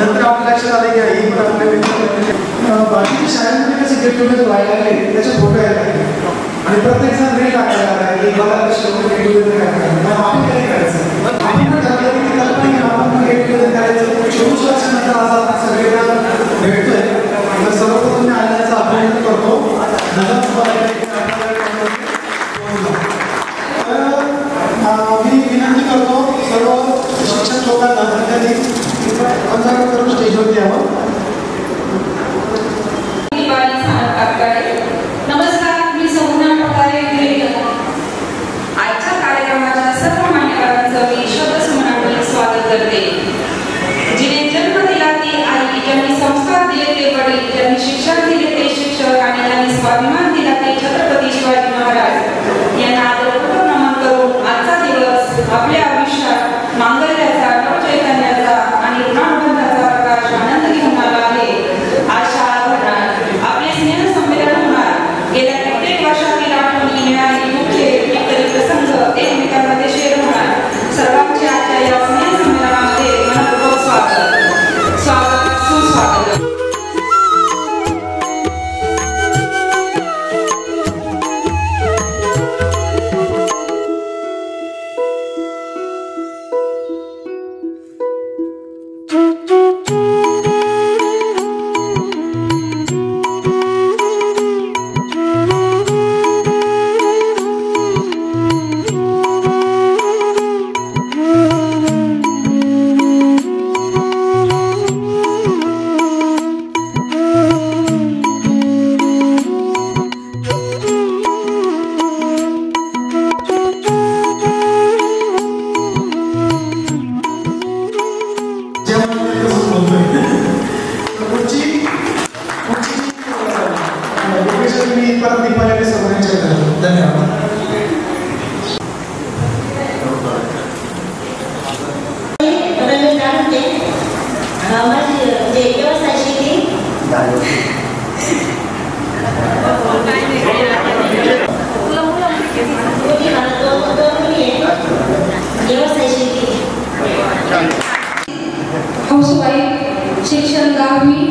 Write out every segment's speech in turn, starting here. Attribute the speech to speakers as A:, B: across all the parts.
A: नंतर आपल्या लक्षात आलं की ही पण आपल्या बाकीच्या शाळांमध्ये कसे गेट टुगेदर व्हायला लागले त्याचे फोटो यायला लागले आणि प्रत्येक जण रील टाकायला लागला की मला गेट टुगेदर काय करायचं आपण काय करायचं आपण ठरवलं की कल्पना आपण गेट टुगेदर करायचं 24 वर्षानंतर आज सगळ्यांना भेटतोय तर सर्वप्रथम मी आल्याचं अभिनंदन करतो मी विनंती करतो सर्व शिक्षक लोकांना त्यांनी करून स्टेजवरती यावं.
B: नमस्कार, मी सौम्या पठारे. आजच्या कार्यक्रमाच्या सर्व मान्यवरांचं मी शब्दसमूहाने स्वागत करते. जिने जन्म दिला ती आई, ज्यांनी संस्कार दिले ते वडील, ज्यांनी शिक्षण दिले ते शिक्षक आणि ज्यांनी स्वाभिमान दिला ते छत्रपती शिवाजी महाराज यांना आदरपूर्वक नमन करून आजचा दिवस आपल्या आयुष्यात मांगल्याचा, नवचैतन्याचा आणि ऋणानुबंधाचा प्रकाश आनंद घेऊन आला आहे. आज शाळा भरणार, आपले स्नेह संमेलन होणार, गेल्या कित्येक वर्षातील आठवणी मिळाली मुख्य एकतरी प्रसंग एकमेकांमध्ये शेअर होणार. सर्वांचे आजच्या या स्नेह संमेलनामध्ये मनपूर्वक स्वागत, स्वागत, सुस्वागत.
C: हाऊसवाईफ, शिक्षण 10वी.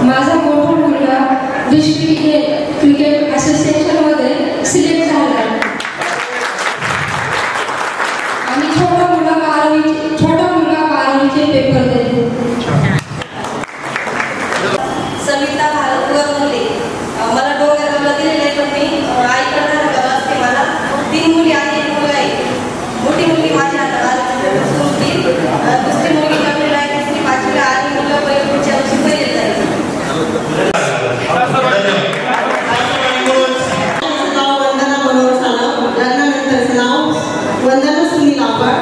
C: माझा मोठा मुलगा डिस्ट्रिक्ट क्रिकेट असोसिएशनमध्ये सिलेक्ट झाला आणि छोटा मुलगा 12वीचे पेपर देतो.
D: सविता भारतवर मुली मला डोंगरगावला दिलेले आहे, पण मी आईकडे असते. मला 3 मुली आणि 1 मुलगा आहे. मोठी मुलगी माझी आता दुसरी मुलगी कमी आहे, तिसरी 5वीला आणि मुलगा पुढच्या वर्षी पहिलीला जायचं. वंदना मनोहर सानप, लग्नानंतरचं नाव वंदना सुनील आंबट.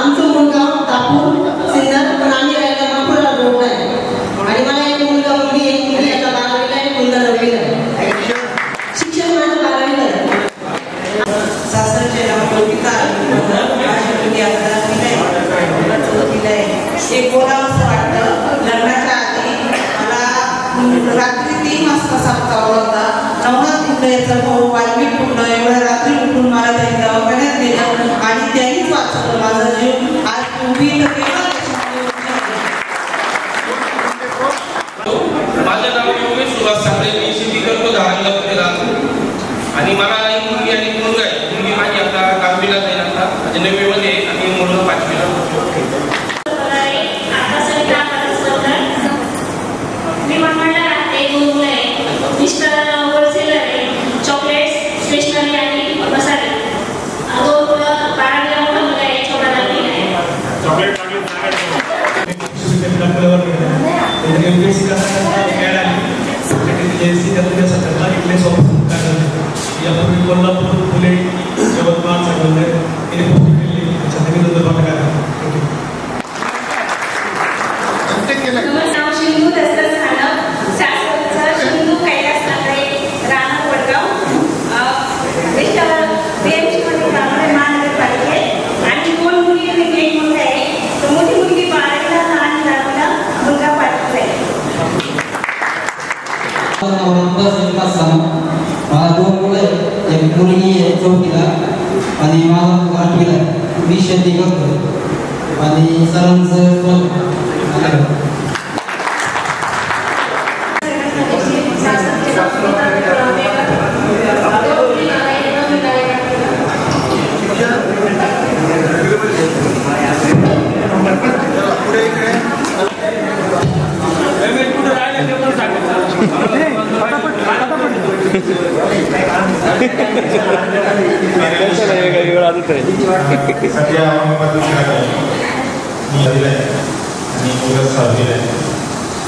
D: आमचं मुलगा तापूर सिन्नर, पण आम्ही राहायला नागपूरला रोड आहे. आणि मला एक मुलगा मुलगी, एक मुलगी आता 12वीला आहे, मुलगा 9वीला आहे. शिक्षण माझं 12वीला आहे. सासरचे नाव कविता, माझी मुलगी आता 4वीला आहे. एक बोलावं असं वाटतं, लग्नाच्या आधी मला रात्री 3 वाजता साप चावला होता. नवनाथ कुंडयाचा भाऊ वाल्मिक कुंड एवढ्या रात्री उठून मला त्यांनी दवाखान्यात नेलं आणि त्यांनीच वाचवलं माझा जीव. आज तुम्ही
E: माझं नाव योगेश सुभाष साखरे, मी शेती करतो धारणगावला आणि मला एक मुलगी आणि एक मुलगा आहे. मुलगी माझी आता 10वीला जाईल, आता म्हणजे 9वीमध्ये आणि मुलगा 5वीला.
F: मी मनमाडला राहते. 2 मुलं आहे. मिस्टर होलसेलर आहे, चॉकलेट्स, स्टेशनरी आणि मसाले. 2 मुलं 12वीला, मोठा मुलगा आहे, छोटा 9वीला आहे.
A: यापूर्वी कोल्हापूर, पुणे, यवतमाळ, संगमनेर
F: नाव शिंदू दसरथ खानप, सासवडचं शिंदू कैलास नागरे, राहणार वडगाव. मिस्टर BMC मध्ये महानगरपालिकेत आणि 2 मुली आणि 1 मुलगा आहे. तर मोठी मुलगी 12वीला, लहान 10वीला, मुलगा 5वीला आहे.
G: मला 2 मुलं आहेत, एक मुलगी आहे 4वीला आणि माझा मुलगा 8वीला. मी शेती करतो आणि सरांचं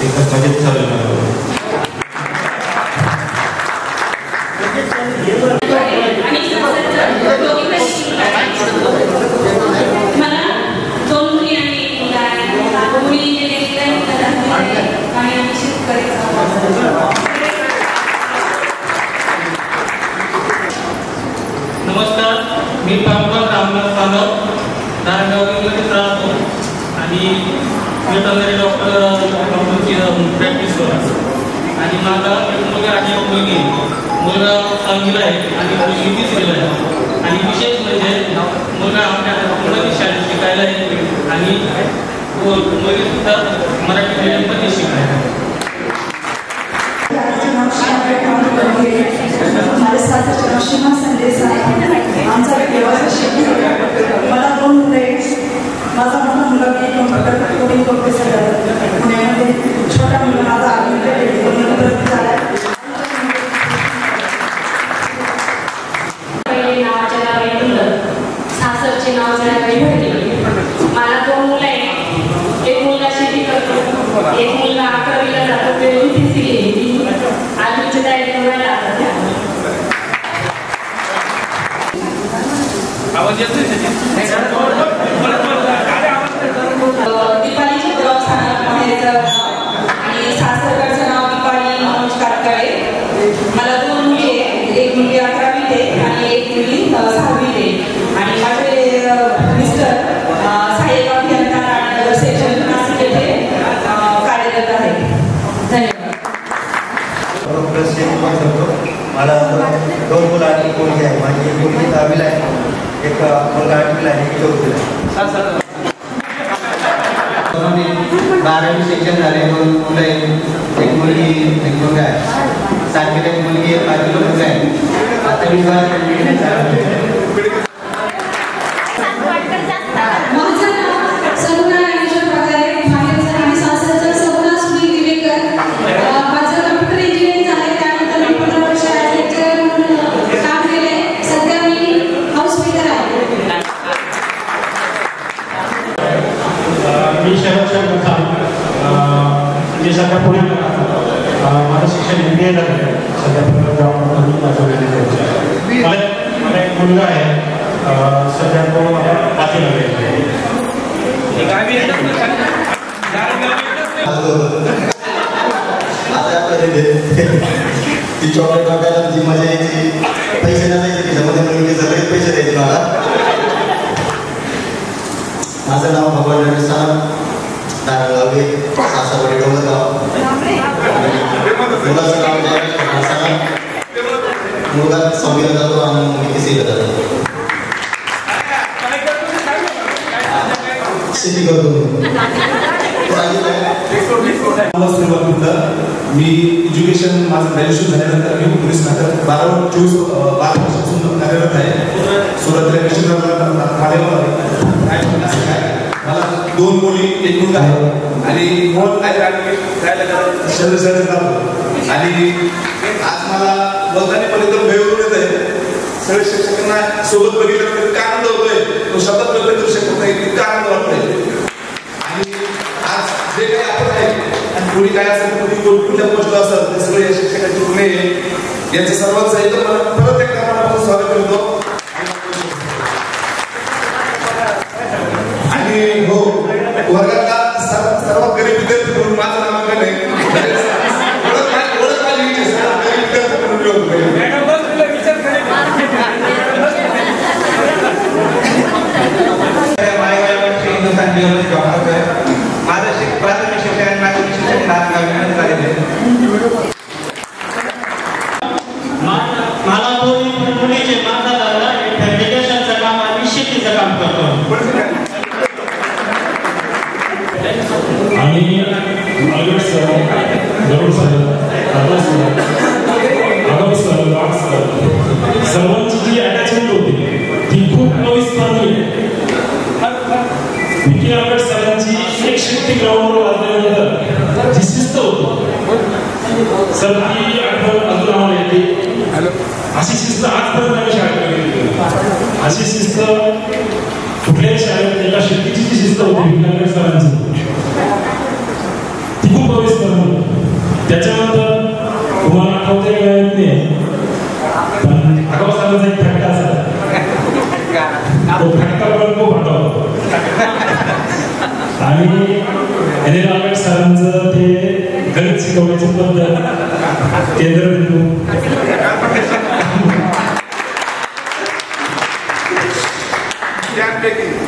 H: एकच मजेत चालू
E: नमस्कार, मी पांडुरंग रामनाथ सानप नारायणगावमध्ये राहतो आणि वेटरनरी डॉक्टरची प्रॅक्टिस करतो आणि माझा मुलगा आणि एक मुलगी, मुलगा 6वीला आहे आणि मुलगी 3रीला आहे आणि विशेष म्हणजे मुलगा आमच्या मुलांनी शाळेत शिकायला आहे आणि मुलगी सुद्धा मराठी मीडियममध्ये शिकायला.
I: माझ्या सासरचं नाव शिमा संदेश आहे. आमचा व्यवसाय शेती. मला 2 मुलं आहेत. माझा मोठा मुलगा कोणी प्रोफेसर आहे पुण्यामध्ये. छोटा मुलगा माझा
C: नावाच्या नावाने मुलं, सासरचे नाव जणाबाई भटके. मला 2 मुलं आहेत. एक मुलगा शेती करतो, एक मुलगा 11वीला जातो, आर्मीची तयारी करायला लागतात.
B: दीपालीचे ब्लॉग आणि सासरकडचं नाव दीपाली मनोज कातकाळे. मला 2 मुली आहेत. एक मुलगी 11वीत आहे आणि एक मुलगी 6वीत आहे आणि माझे मिस्टर साहेब अभियंता राणीनगर सेक्शन नाशिक येथे कार्यरत आहेत. धन्यवाद.
J: मला 2 मुलं आणि एक मुलगी आहे. माझी एक मुलगी 10वीला आहे, एक मुलगा 8वीला आहे, एक 4वीला आहे.
G: 12वी शिक्षण झाले. 2 मुलं आहेत, एक मुलगी एक मुलगा आहे. 7वीला एक मुलगी आहे, 5वीला मुलगा आहे. आता मी
C: माझं नाव सरुणा ज्ञानेश्वर पगारे. माहेरचं आणि सासरचं सरुणा सुनील दिवेकर. माझं कम्प्युटर इंजिनिअरिंग झालं. त्यानंतर मी 15 वर्ष लेक्चरर म्हणून काम केले. सध्या मी हाऊस मेकर आहे.
A: मी शरद म्हणजे सध्या पुण्यात माझं शिक्षण MBA झालं आहे. सध्या पुण्यात जाऊन मला एक मुलगा आहे. सध्या तो 5वीला आहे.
J: ती चॉकलेट वाटायला जी मजा यायची, पैसे नसायचे तिच्यामध्ये, मुलगी सगळे पैसे द्यायचे मला. माझं नाव भगवान रमेश सानप, नारायणगाव, सासरवाडी डोंगरगाव. मुलाचं नाव जयेश सानप. मुलगा 6वीला जातो आणि मुलगी 3रीला जातो. शेती करतो
A: मी एज्युकेशन माझं ग्रॅज्युएशन झाल्यानंतर मी पोलीस खात्यात 12 वर्षापासून कार्यरत आहे. सुरत मला 2 मुली एक मुलगा आहे आणि शहर जातो आणि आज मला बोलताना पण एकदम गैरवून येत आहे. सगळे शिक्षकांना सोबत बघितलं इतका आनंद होतोय, तो शब्दात व्यक्त करू शकत नाही, इतका आनंद वाटतोय. आणि आज जे काही आपण आहे आणि पुढे काय असेल, कुठल्या गोष्ट असेल, ते सगळे या शिक्षकांची गुणे यांचं सर्वांचं एकदम परत एकदा मनापासून स्वागत करतो. आणि हो, वर्गातला सर्वात गरीब विद्यार्थी म्हणून माझं नामांकन आहे.
G: माझं प्राथमिक शिक्षण माध्यमिक शिक्षण
A: मला 2 मुलीचे माझा दादा फॅब्रिकेशनचं काम आणि शेतीचं काम करतो. आणि अलगट सर, गरुड सर, दादा सर, आगम सर, वाघ सर, सर्वांची जी अटॅचमेंट होती ती खूप अविस्मरणीय आहे. विकी आंबेड सरांची एक शिट्टी ग्राउंडवर वाजल्यानंतर जी शिस्त होती सर, ती आठवण अजून आम्हाला येते.
H: अशी शिस्त आजपर्यंत आम्ही शाळेत केली. अशी शिस्त कुठल्याही शाळेत एका शेतीची जी शिस्त होती विज्ञान सरांची ती खूप अविस्मरणीय. त्याच्यानंतर तुम्हाला आठवते का येत नाही पण आगाव सरांचा एक फटका असा तो फटका पण खूप आठवतो. आणि अनिल आंबेड सरांचं ते गणित शिकवण्याची पद्धत केंद्रबिंदू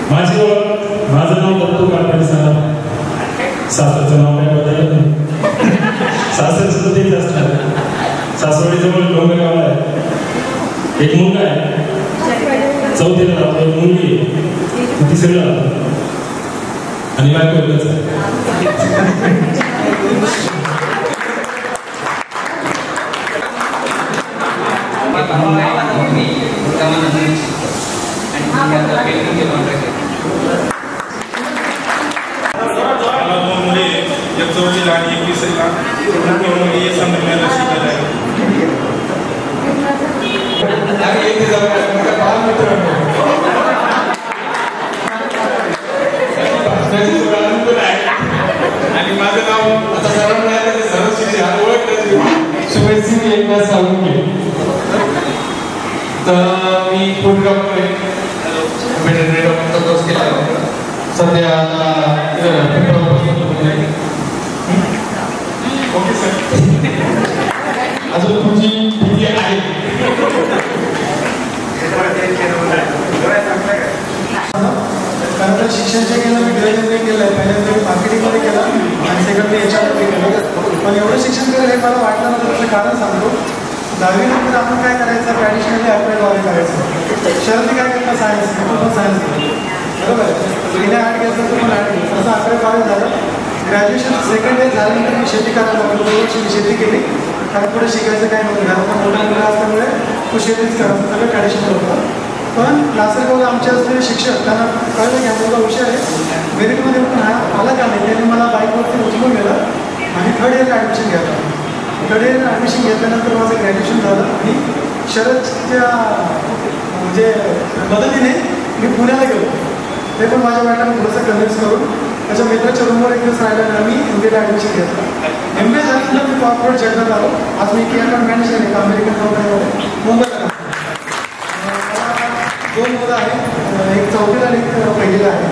H: माझं नाव दत्तू काळपाडी सर. सासरचं नाव काय बदललं नाही. सासरचं तेच असणार. सासवडीजवळ डोंगरगावला आहे. एक मुलगा आहे 4थीला जातो. एक मुलगी आहे 3रीला जातो आणि बायको एकच आहे.
K: आणि 21ला मुली संदर्भाला शिकत आहे. आणि माझं नाव आता सर्वांना सर्व शिक्षक ओळखलं
H: शुभेच्छी एकदा सांगून घे. तर मी फूड डॉक्टर वेटरनरी डॉक्टरचा कोर्स केला आहे. सध्या
K: ओके सर.
H: अजून तुमची भीती आहे.
A: कारण तर शिक्षणच्या केलं मी ग्रॅज्युएटमध्ये केलं आहे. पहिल्यांदा मी मार्केटिंगमध्ये केलं आणि सेकंड मी HR केलं. पण एवढं शिक्षण केलं हे मला वाटलं नव्हतं. त्याचं कारण सांगतो. 10वी नंतर आपण काय करायचं ट्रॅडिशनली ॲप्लाइड वाले करायचं. शरदी काय करता सायन्स पण सायन्स बरोबर आहे. तिने आर्ट घेतलं तर पण आर्ट घेतलं. असं 11वी झालं. ग्रॅज्युएशन सेकंड इयर झाल्यानंतर मी शेती करायला लागलो. 2 वर्ष मी शेती केली. कारण पुढे शिकायचं काय नव्हतं. घरात मोठा मुलगा असल्यामुळे तो शेतीच करायचं. सगळं ट्रॅडिशनल होतं. पण लासलगावला आमचे असलेले शिक्षक त्यांना कळलं की आपल्याला हुशार आहे. मेरिटमध्ये पण आला का नाही. त्यांनी मला बाईकवरती उचलून गेलं आणि 3rd इयरला ॲडमिशन घ्यायला. 3rd इयरला ॲडमिशन घेतल्यानंतर माझं ग्रॅज्युएशन झालं आणि शरदच्या म्हणजे मदतीने मी पुण्याला गेलो. ते पण माझ्या वाट्याने थोडंसं कन्व्हिन्स करून त्याच्या मित्राच्या रूमवर एक दिवस राहिल्याने आम्ही MBAला ॲडमिशन घेतलं. MBA झाल्यानंतर मी कॉर्पोरेट जगण्यात आलो. आज मी की अकाउंट मॅनेजर आहे एका अमेरिकन कंपनीमध्ये मुंबईला. 2 मुलं आहेत. एक 4थीला आणि एक 1लीला आहे.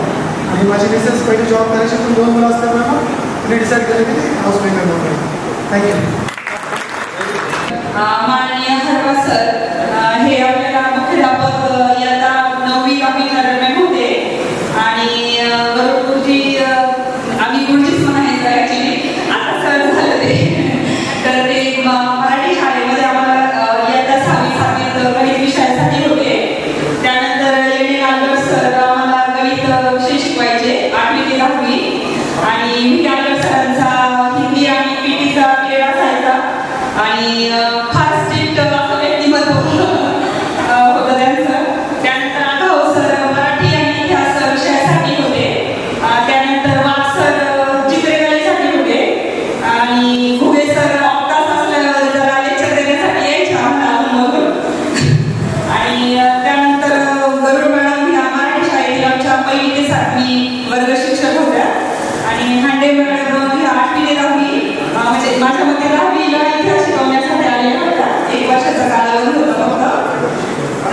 A: आणि माझी मिसेस पहिले जॉब करायची पण 2 मुलं असल्यामुळे मग तिने डिसाईड केलं की ते हाऊस मेकर म्हणून. थँक्यू.
B: माननीय हरवा सर हे आपल्याला मुख्याध्यापक इयत्ता 9वी अभिकरण होते आणि गुरुजी आम्ही गुरुजीच म्हणायचं ॲक्च्युली आता सर झालं ते. तर ते मराठी शाळेमध्ये आम्हाला इयत्ता 6वी गणित विषयासाठी होते. त्यानंतर एन आंबेड सर आम्हाला गणित विषय शिकवायचे 8वी ते 10वी. आणि व्ही आंबेड सरांचा हिंदी आणि PT पिरियड असायचा. आणि फार स्ट्रिक्ट असं व्यक्तिमत्व होतं त्यांचं. त्यानंतर आगाऊ सर मराठी आणि इतिहास विषयासाठी होते. त्यानंतर वाघ सर चित्रकलेसाठी होते. आणि घुगे सर अवकाश असल्यावर जरा लेक्चर देण्यासाठी यायचे आम्हाला. आणि त्यानंतर गरुड मॅडम ह्या मराठी शाळेतील आमच्या 1ली ते 7वी वर्ग शिक्षक होत्या. आणि हांडे मॅडम ह्या 8वी ते 10वी म्हणजे माझ्या मते 10वीला इतिहास शिकवण्यासाठी आलेल्या होत्या. 1 वर्षाचा कालावधी होता फक्त.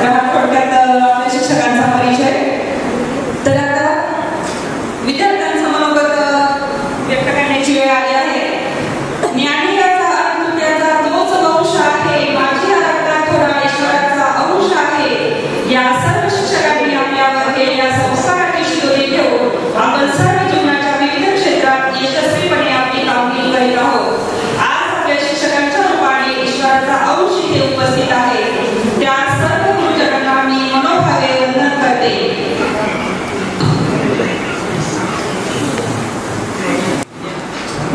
B: तर हा थोडक्यात आपल्या शिक्षकांचा परिचय. तर आता विद्यार्थ्यांचं मनोगत व्यक्त करण्याची वेळ आली आहे. ज्ञानिकाचा अनुभूत्याचा तोच वंश आहे. माझ्या रक्तात थोडा ईश्वराचा अंश आहे. या सर्व शिक्षकांनी आपल्यावर केलेल्या संस्काराची शिदोरी ठेवून आपण सर्व जीवनाच्या विविध क्षेत्रात यशस्वीपणे आपली कामगिरी करीत आहोत. आज आपल्या शिक्षकांच्या रूपाने ईश्वराचा अंश इथे उपस्थित आहे. त्या सर्व गुरुजनांना मी मनोभावे वंदन करते.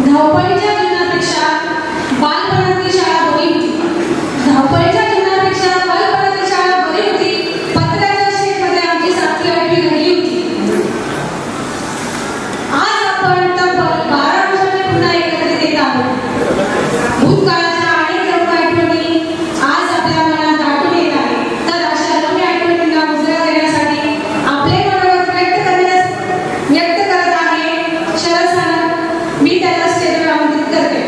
C: धावपळीच्या जीवनापेक्षा बालपणातली शाळा बरी होती. धावपळीच्या जीवनापेक्षा बालपणातली शाळा बरी होती. पत्र्याच्या शेडमध्ये आमची 7वी 8वी घडली होती. आज आपण तब्बल 12 वर्षांनी पुन्हा एकत्रित येत आहोत. भूतकाळाच्या अनेक लोक आठवणी आज आपल्या मनात दाटून मी त्याला स्टेजवर आमंत्रित करते.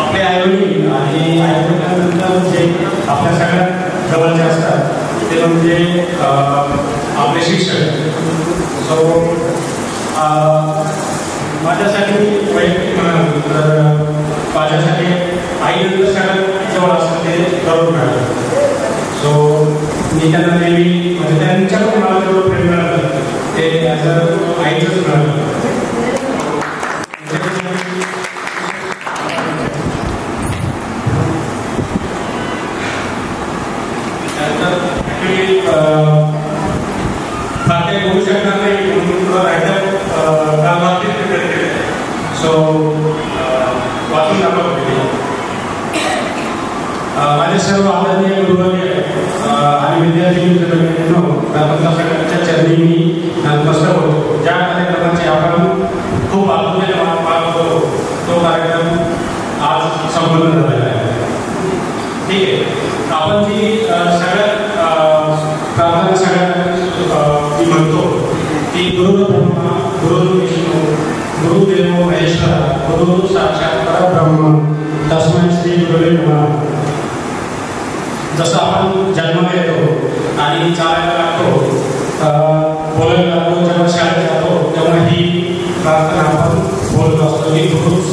H: आपले आईवडील आणि आईवडिलांनंतर जे आपल्या सगळ्यात जवळचे असतात ते म्हणजे आपले शिक्षक. सो माझ्यासाठी वैयक्तिक म्हणाल तर माझ्यासाठी आईनंतर सगळ्यात जवळ असतं ते तरुण मिळालं. सो मी त्यांना नेहमी म्हणजे त्यांच्याकडून मला जेवढं प्रेम मिळालं ते त्याचं आईचंच मिळालं. फार बोलू शकणार नाही म्हणून तुला रायडर कामावरती प्रिपेअर केले. सो वाचून दाखवते. माझे सर्व आदरणीय गुरुवर्य आणि विद्यार्थी मित्रांनो, सगळ्यांच्या चरणी मी नतमस्तक होतो. ज्या कार्यक्रमाचे आपण खूप आतुरतेने वाट पाहत होतो तो कार्यक्रम आज संपन्न झालेला आहे. ठीक आहे. आपण जी सगळ्यात प्रार्थना सगळ्यात ती म्हणतो ती गुरु ब्रह्मा गुरु विष्णू गुरुदेव महेश्वरा गुरु साक्षात परब्रह्म तस्मै श्री गुरुवे नमः. जसं आपण जन्माला येतो आणि चालायला लागतो, बोलायला लागतो, जेव्हा शाळेत जातो तेव्हा ही प्रार्थना आपण बोलत असतो की गुरुच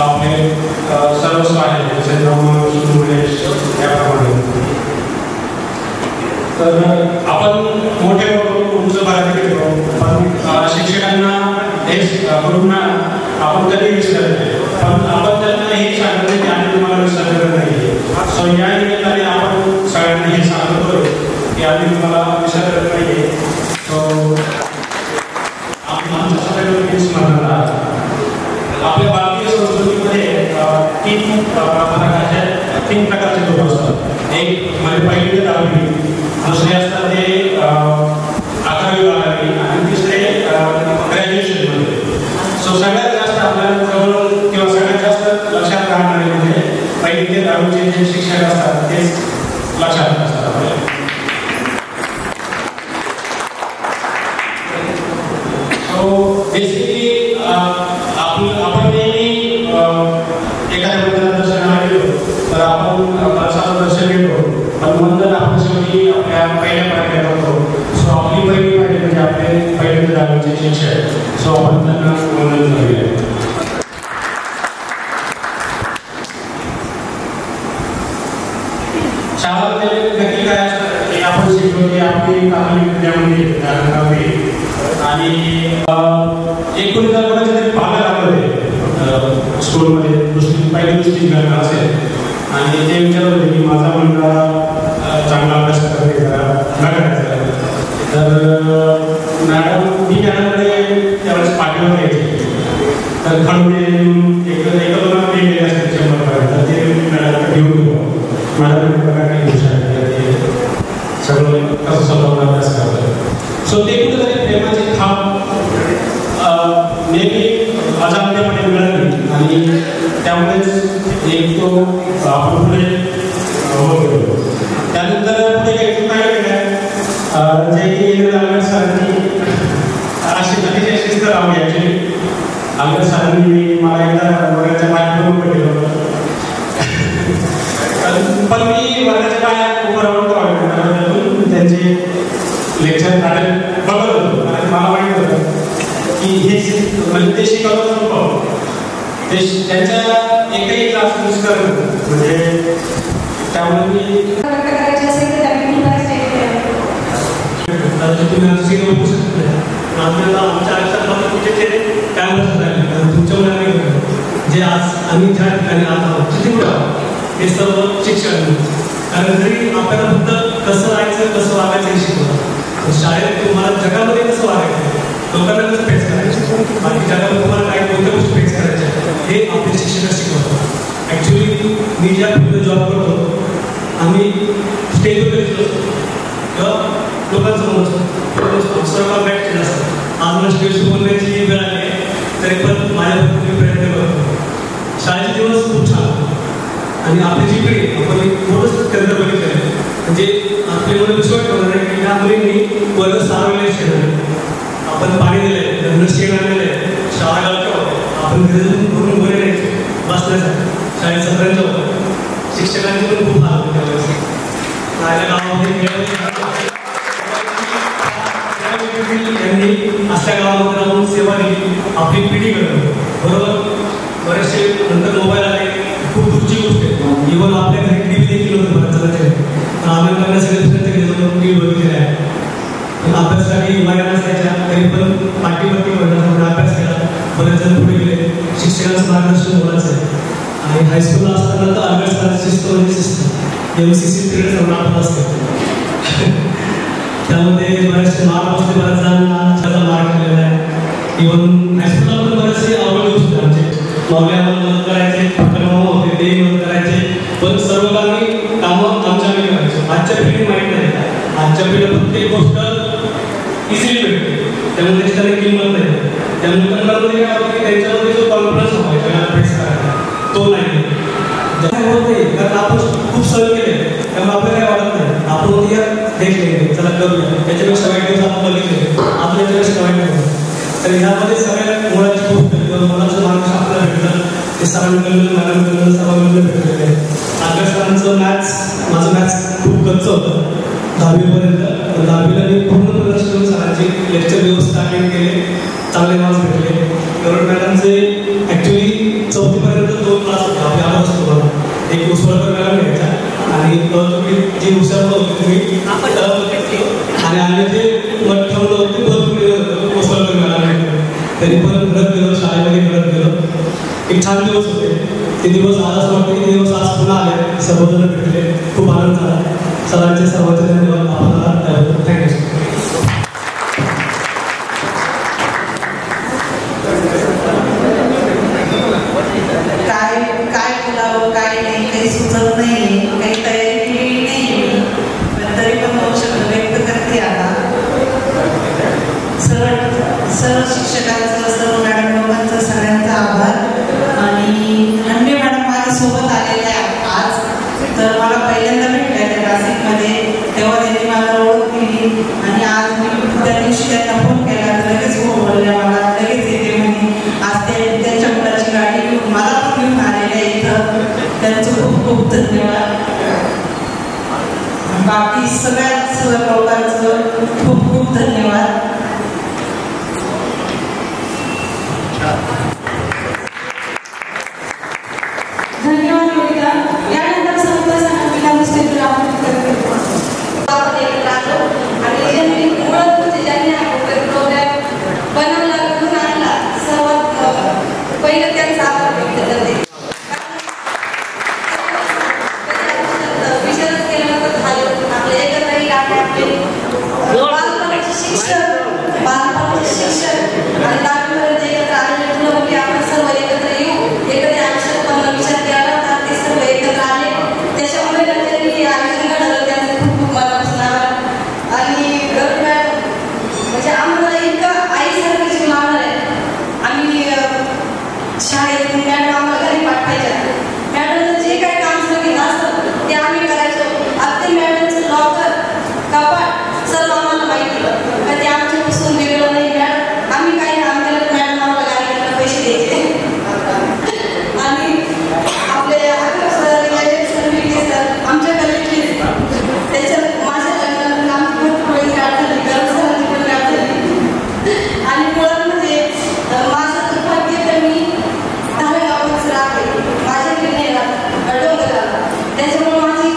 H: आपले सर्वस्व आहे, जसे ब्रह्मा विष्णू महेश याप्रमाणे. तर आपण मोठे होतो, उंच बऱ्यापैकी होतो, पण शिक्षकांना गुरूंना आपण कधी विसरत नाही. पण आपण त्यांना हे सांगतो की आम्ही तुम्हाला विसरलेलं नाही. सो या निमित्ताने आपण सगळ्यांना हे सांगतो की आम्ही तुम्हाला विसरलेलं नाही. सो आमच्या सगळ्यांना स्मरण राहतं. आपल्या भारतीय संस्कृतीमध्ये तीन प्रकारचे लोक असतात. एक म्हणजे पहिली ते 10वी, दुसरे असतात ते 11वी 12वी आणि तिसरे ग्रॅज्युएशनमध्ये. सो सगळ्यात जास्त आपल्याला जवळ किंवा सगळ्यात जास्त लक्षात राहणारे म्हणजे पहिली ते 10वीचे जे शिक्षक असतात तेच लक्षात असतात आपल्याला. सो बेसिकली आपण नेहमी एखाद्या मंदिरात दर्शनाला गेलो तर आपण कळसाचं दर्शन घेतो, पण वंदन आपण शेवटी आपल्या पहिल्या पायऱ्या करतो. सो आपली पहिली पायरी म्हणजे आपले पहिले ते 10वीचे शिक्षक. सो आपण त्यांना वंदन करूया. शाळामध्ये नक्की काय असतं की आपण शिकलो की आपली प्राथमिक विद्यामध्ये आणि एकूण जर कोणाच्या तरी पाहायला लागले स्कूलमध्ये पहिली दुसरी गणना असेल आणि ते विचारत होते की माझा मुलगा चांगला अभ्यास करते का करायचा. तर मॅडम मी मॅडमकडे त्यावेळेस पाठवून घ्यायचे. तर खंडे एक दोन गेले असते 100 तर ते मॅडमकडे घेऊन गेलो. मॅडम बघा काही हुशार ते सगळं कसं स्वतःहून अभ्यास करतात. सो ते कुठेतरी प्रेमाची थाप नेहमी अजाणतेपणे मिळाली आणि त्यामुळेच एक तो आपण पुढे गेलो. त्यानंतर पुढे काही काय केलं जे की सरांनी अशी अतिशय शिस्त लावली. ॲक्च्युली आमच्या सरांनी मला एकदा वर्गाच्या बाहेर पडलेलं होतं, पण मी वर्गाच्या बाहेर उभं राहून त्यांचे लेक्चर बघत होतो. आणि मला माहीत होतं की हे म्हणजे ते शिकवत नव्हतं, ते त्यांच्या एकही क्लास मिस करत म्हणजे त्यामुळे मी
C: करायचे असेल तर त्यांनी
H: आपल्याला आमच्या आयुष्यात तुमचे काय म्हणतात तुमच्या मुलांनी जे आज आम्ही ज्या ठिकाणी आहोत तिथे हे सर्व शिक्षण. कारण तरी आपल्याला फक्त कसं राहायचं कसं वागायचं हे शिकवतात. शाळेत तुम्हाला जगामध्ये कसं वागायचं, लोकांना कसं फेस करायचं, बाकी जगामध्ये
L: तरी पण माझ्याकडून मी प्रयत्न करतो. शाळेचे दिवस खूप छान आणि आपली जी पिढी आपण एक मोठंच केंद्र बघितलं आहे. म्हणजे आपली मुलं विश्वास ठेवणार आहे की ह्या मुलींनी वर्ग 6 वेळेला शेण आपण पाणी दिलंय, त्यांना शेण आणलेलं आहे, शाळा आपण घरी भरून बरे राहायचे बसण्यासाठी. शाळेत सगळ्यांच्या होतं, शिक्षकांची पण खूप हाल होते त्यावेळेस. राहायला गावामध्ये त्यांनी अशा गावामध्ये राहून सेवा दिली, आपली पिढी घडवली. बरोबर, बरेचसे नंतर मोबाईल आले, खूप दूरची गोष्ट आहे. इव्हन आपल्या घरी टीव्ही देखील होतं बऱ्याच जणांचे. आम्ही त्यांना सगळे घेऊन टीव्ही बघितलेला आहे. अभ्यासासाठी वया नसायच्या तरी पण पाठीवरती वडिलांना अभ्यास केला. बरेच जण पुढे गेले, शिक्षकांचं मार्गदर्शन मुलाचं आहे. आणि हायस्कूलला असताना तर अभ्यास शिस्त म्हणजे शिस्त MCC पिरियड आपण असते. त्यामध्ये बऱ्याचशे मार्क असते, बऱ्याच जणांना त्याचा मार्क केलेला आहे. इव्हन हायस्कूलला पण बरेचसे आवड होते आमचे. मावले आम्हाला मदत करायचे, क्रमांक होते ते मदत करायचे, पण सर्व कामी कामं आमच्याकडे करायचे. आजच्या पिढी माहीत नाही, आजच्या पिढीला प्रत्येक गोष्ट इझिली भेटते, त्यामुळे त्याची त्यांना किंमत नाही. त्यामुळे मुलांमध्ये काय होतं की त्यांच्यामध्ये जो कॉन्फिडन्स हवा आहे फेस करायला तो नाही होत नाही. कारण आपण खूप सहन केले त्यामुळे आपल्याला काय वाटत नाही. आपण देखील चला करूया, त्याच्यापेक्षा वाईट दिवस आपण बघितले, आपल्या त्याच्यापेक्षा वाईट नाही. तर ह्यामध्ये सगळ्या मुलांची गोष्ट किंवा मुलांचं मार्गदर्शन आपल्याला भेटलं, ते सरांकडून मॅडमकडून सर्वांकडून भेटलेलं आहे. आग्रा सरांचं माझं मॅथ्स खूप कच्चं होतं 10वीपर्यंत. 10वीला मी पूर्ण प्रदर्शन सरांची लेक्चर व्यवस्था अटेंड केले, चांगले मार्क्स भेटले. गौरव मॅडमचे ॲक्च्युली 4थीपर्यंत 2 क्लास होते आपल्या आवाज तुम्हाला. एक उसवळकर मॅडम घ्यायचा आणि तुम्ही जी हुशार होते तुम्ही आणि आम्ही ते मठ ठेवलं होते भरपूर उसवळकर मॅडम. तरी पण घडत गेलो, शाळेमध्ये घडत गेलो. एक छान दिवस होते ते दिवस. आज असं वाटतं की ते दिवस आज पुन्हा आले, सर्वजण भेटले, खूप आनंद झाला. सरांचे सर्वांचे धन्यवाद आपल्याला त्याबद्दल. थँक्यू.
M: काय बोलावं काय नाही काही सुचत नाही, काही तयारी केलेली नाही, पण तरी पण 2 शब्द व्यक्त करते. आता सर्व शिक्षकांचं, सर्व मॅडम लोकांचं सगळ्यांचा आभार. आणि हंडे मॅडम माझ्यासोबत आलेल्या आहेत आज. तर मला पहिल्यांदा भेटल्या त्या नाशिकमध्ये, तेव्हा त्यांनी मला ओळख केली आणि आज मी त्या दिवशी त्यांना फोन केला तर लगेच हो बोलल्या, मला लगेच येते म्हणे. आज त्यांच्या मुलाची गाडी घेऊन मला पण घेऊन आलेल्या इथं. त्यांचं खूप खूप धन्यवाद. बाकी सगळ्याच लोकांचं खूप खूप धन्यवाद.
C: धन्यवाद योगिता. यानंतर संस्था सणाला स्टेजवर आमंत्रित करते.
B: आपण एकत्र आलो आणि ज्यांनी मुळात म्हणजे ज्यांनी हा प्रोग्राम बनवला, घडून आणला, सर्वात पहिलं त्यांचा आभार व्यक्त करते. विचारच केल्यानंतर झाले आपले एकत्र आपले बालपणाचे शिक्षण आणि दहावीपर्यंत एकत्र आलेले मुलं मुली आपण सर्व एकत्र येऊ, एकत्र आयुष्यात पण विचार केला तर ते सर्व एकत्र आले. त्याच्यामुळे त्यांनी आयोजन घडवलं, त्यांचे खूप खूप मनापासून आभार. आणि म्हणजे आम्हाला इतकं आईसारखं जीव लावणार आहे. आम्ही शाळेत मॅडम आम्हाला घरी पाठवायच्या, मॅडमचं जे काही काम सांगितलं असतं ते आम्ही करायचो. आता ते मॅडमचं लॉकर कपाट सर्व आम्हाला माहिती होतं का ते आमच्यापासून वेगळं नाही. मॅडम आम्ही काही काम केलं तर मॅडम आम्हाला गाडी करायला पैसे द्यायचे. आणि आपले सर आमच्या कलेक्टली त्याच्यात माझ्या लग्नाला काम भरपूर गाठ झाली, गरज पण गाठ झाली. आणि मुळात म्हणजे माझं दुर्भाग्य तर मी धारागावच राहते, माझ्या घरी नाही राहत, डोंगराला. त्याच्यामुळे माझी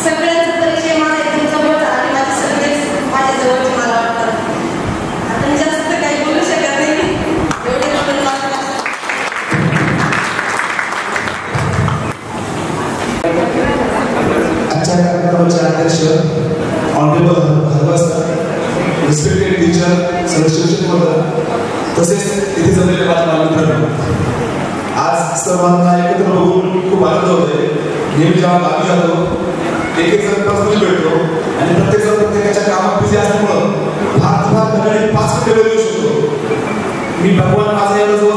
B: सगळ्यांचा परिचय माझा एकदम जवळचा आणि माझे सगळेच माझ्या जवळचे मला वाटतात. आता जास्त काही बोलू शकत नाही, एवढे बोलून
A: आजच्या कार्यक्रमाचे अध्यक्ष ऑनरेबल हरवा सर, रिस्पेक्टेड टीचर, सर्व शिक्षक वर्ग, तसेच इथे जमलेले मित्रांनो, आज सर्वांना एकत्र बघून खूप आनंद होतोय. नेहमी जेव्हा गावी जातो एक जण पर्सनली भेटतो आणि प्रत्येक जण प्रत्येकाच्या कामात बिझी असल्यामुळं फार 5 मिनिटं वेळ देऊ शकतो. मी भगवान माझा एवढं जवळ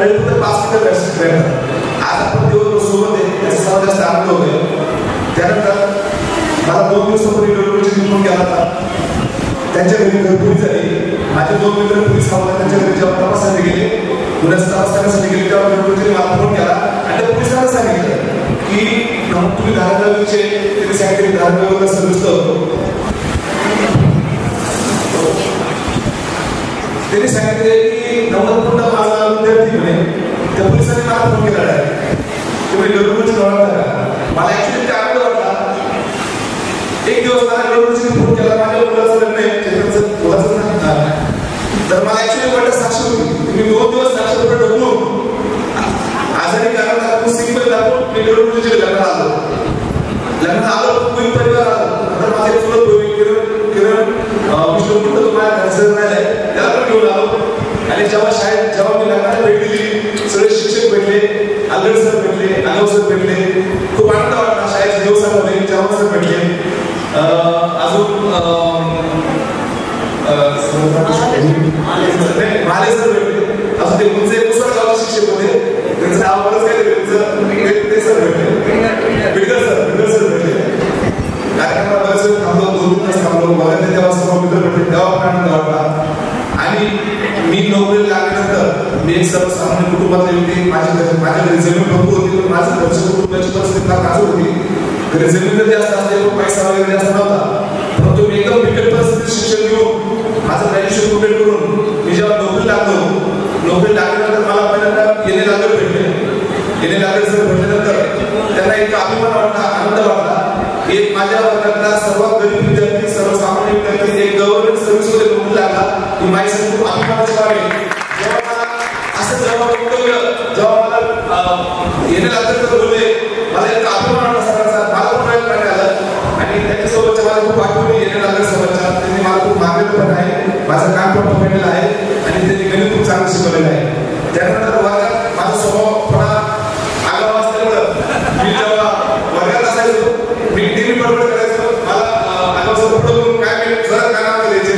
N: त्यावेळी फक्त 5 मिनिटं प्रयत्न. आज आपण दिवस सोबत आहे त्याचा सर्वात जास्त आनंद होतोय. त्यानंतर मला 2 दिवसापूर्वी डोळ्याची फोन केला होता. त्यांच्या घरी घरपुरी झाली. माझे 2 मित्र पोलीस हवाला त्यांच्या घरी जेव्हा तपासासाठी गेले, गुन्ह्याचा तपास करण्यासाठी गेले, तेव्हा घरपुरीने मला फोन केला आणि त्या पोलिसांना सांगितलं की तुम्ही धारागावचे त्यांनी सांगितले धारागावला सर्विस होतो. त्यांनी सांगितले की नवनाथपूरला माझा विद्यार्थी म्हणे. त्या पोलिसांनी मला फोन केला आहे तुम्ही गरुडची ओळखता का. मला ऍक्च्युली ते आनंद वाटला. एक दिवस मला गरुडची फोन केला, माझ्या मुलाचं लग्न आहे तर मला ऍक्च्युली वाटत साक्ष होती. तुम्ही 2 दिवस साक्षरपणे ढकलून आजारी कारण दाखवून सिंपल दाखवून मी गरुडची लग्न आलो तुम्ही परिवार आलो. नंतर माझे चुलत भाऊ किरण विष्णू माझ्या घरचं राहिलंय त्याला पण घेऊन आलो. आणि जेव्हा मी लग्नाला भेट दिली सगळे शिक्षक भेटले, आलगड सर भेटले, आगाव सर भेटले. खूप आनंद वाटला. शाळेचे दिवस आठवले, जेव्हा सर भेटले. अजून माले सर भेटले. अजून ते उंचे मुसळगावचे शिक्षक होते, त्यांचं नाव बरंच काय ते सर भेटले. बिडकर सर भेटले. कार्यक्रमाला बरेच वेळ थांबलो, 2 तास थांबलो. मला तेव्हा सर्व मित्र भेटले, तेव्हा पण आनंद वाटला. आणि मी नोकरी लागल्यानंतर मी एक सर्वसामान्य कुटुंबातली होती. माझ्या घरी जमीन भरपूर होती, पण माझं घरच्या कुटुंबाची परिस्थिती फार नाजूक होती. घरी जमीन तर जास्त असते पण पैसा वगैरे जास्त नव्हता. परंतु मी एकदम बिकट परिस्थितीत शिक्षण घेऊन माझं ग्रॅज्युएशन कंप्लीट करून मी जेव्हा नोकरी लागल्यानंतर मला पहिल्यांदा येणे लागत भेटले. येणे लागत सर भेटल्यानंतर त्यांना इतका अभिमान वाटला, आनंद वाटला. एक माझ्या वर्गातला सर्वात गरीब विद्यार्थी, सर्वसामान्य विद्यार्थी एक गव्हर्नमेंट सर्व्हिसमध्ये नोकरी लागला ही माझी खूप अभिमानाची बाब आहे. जेव्हा मला असं जेव्हा मला येणे लागत तर बोलले मला एक अभिमान वाटला सगळ्यांचा. मला पण प्रयत्न करण्यात आलं आणि त्यांच्यासोबतच्या मला खूप आठवणी येणे लागत सोबतच्या. त्यांनी मला खूप मागलेलं पण आहे, माझं काम पण पकडलेलं आहे आणि त्यांनी गणित खूप चांगलं शिकवलेलं आहे. त्यानंतर वर्गात माझा स्वभाव थोडा आगाव असल्यामुळं मी जेव्हा वर्गात असायचो मी टीव्ही बरोबर करायचो. मला आगावचं पुढं करून काय मी जरा कानावर द्यायचे.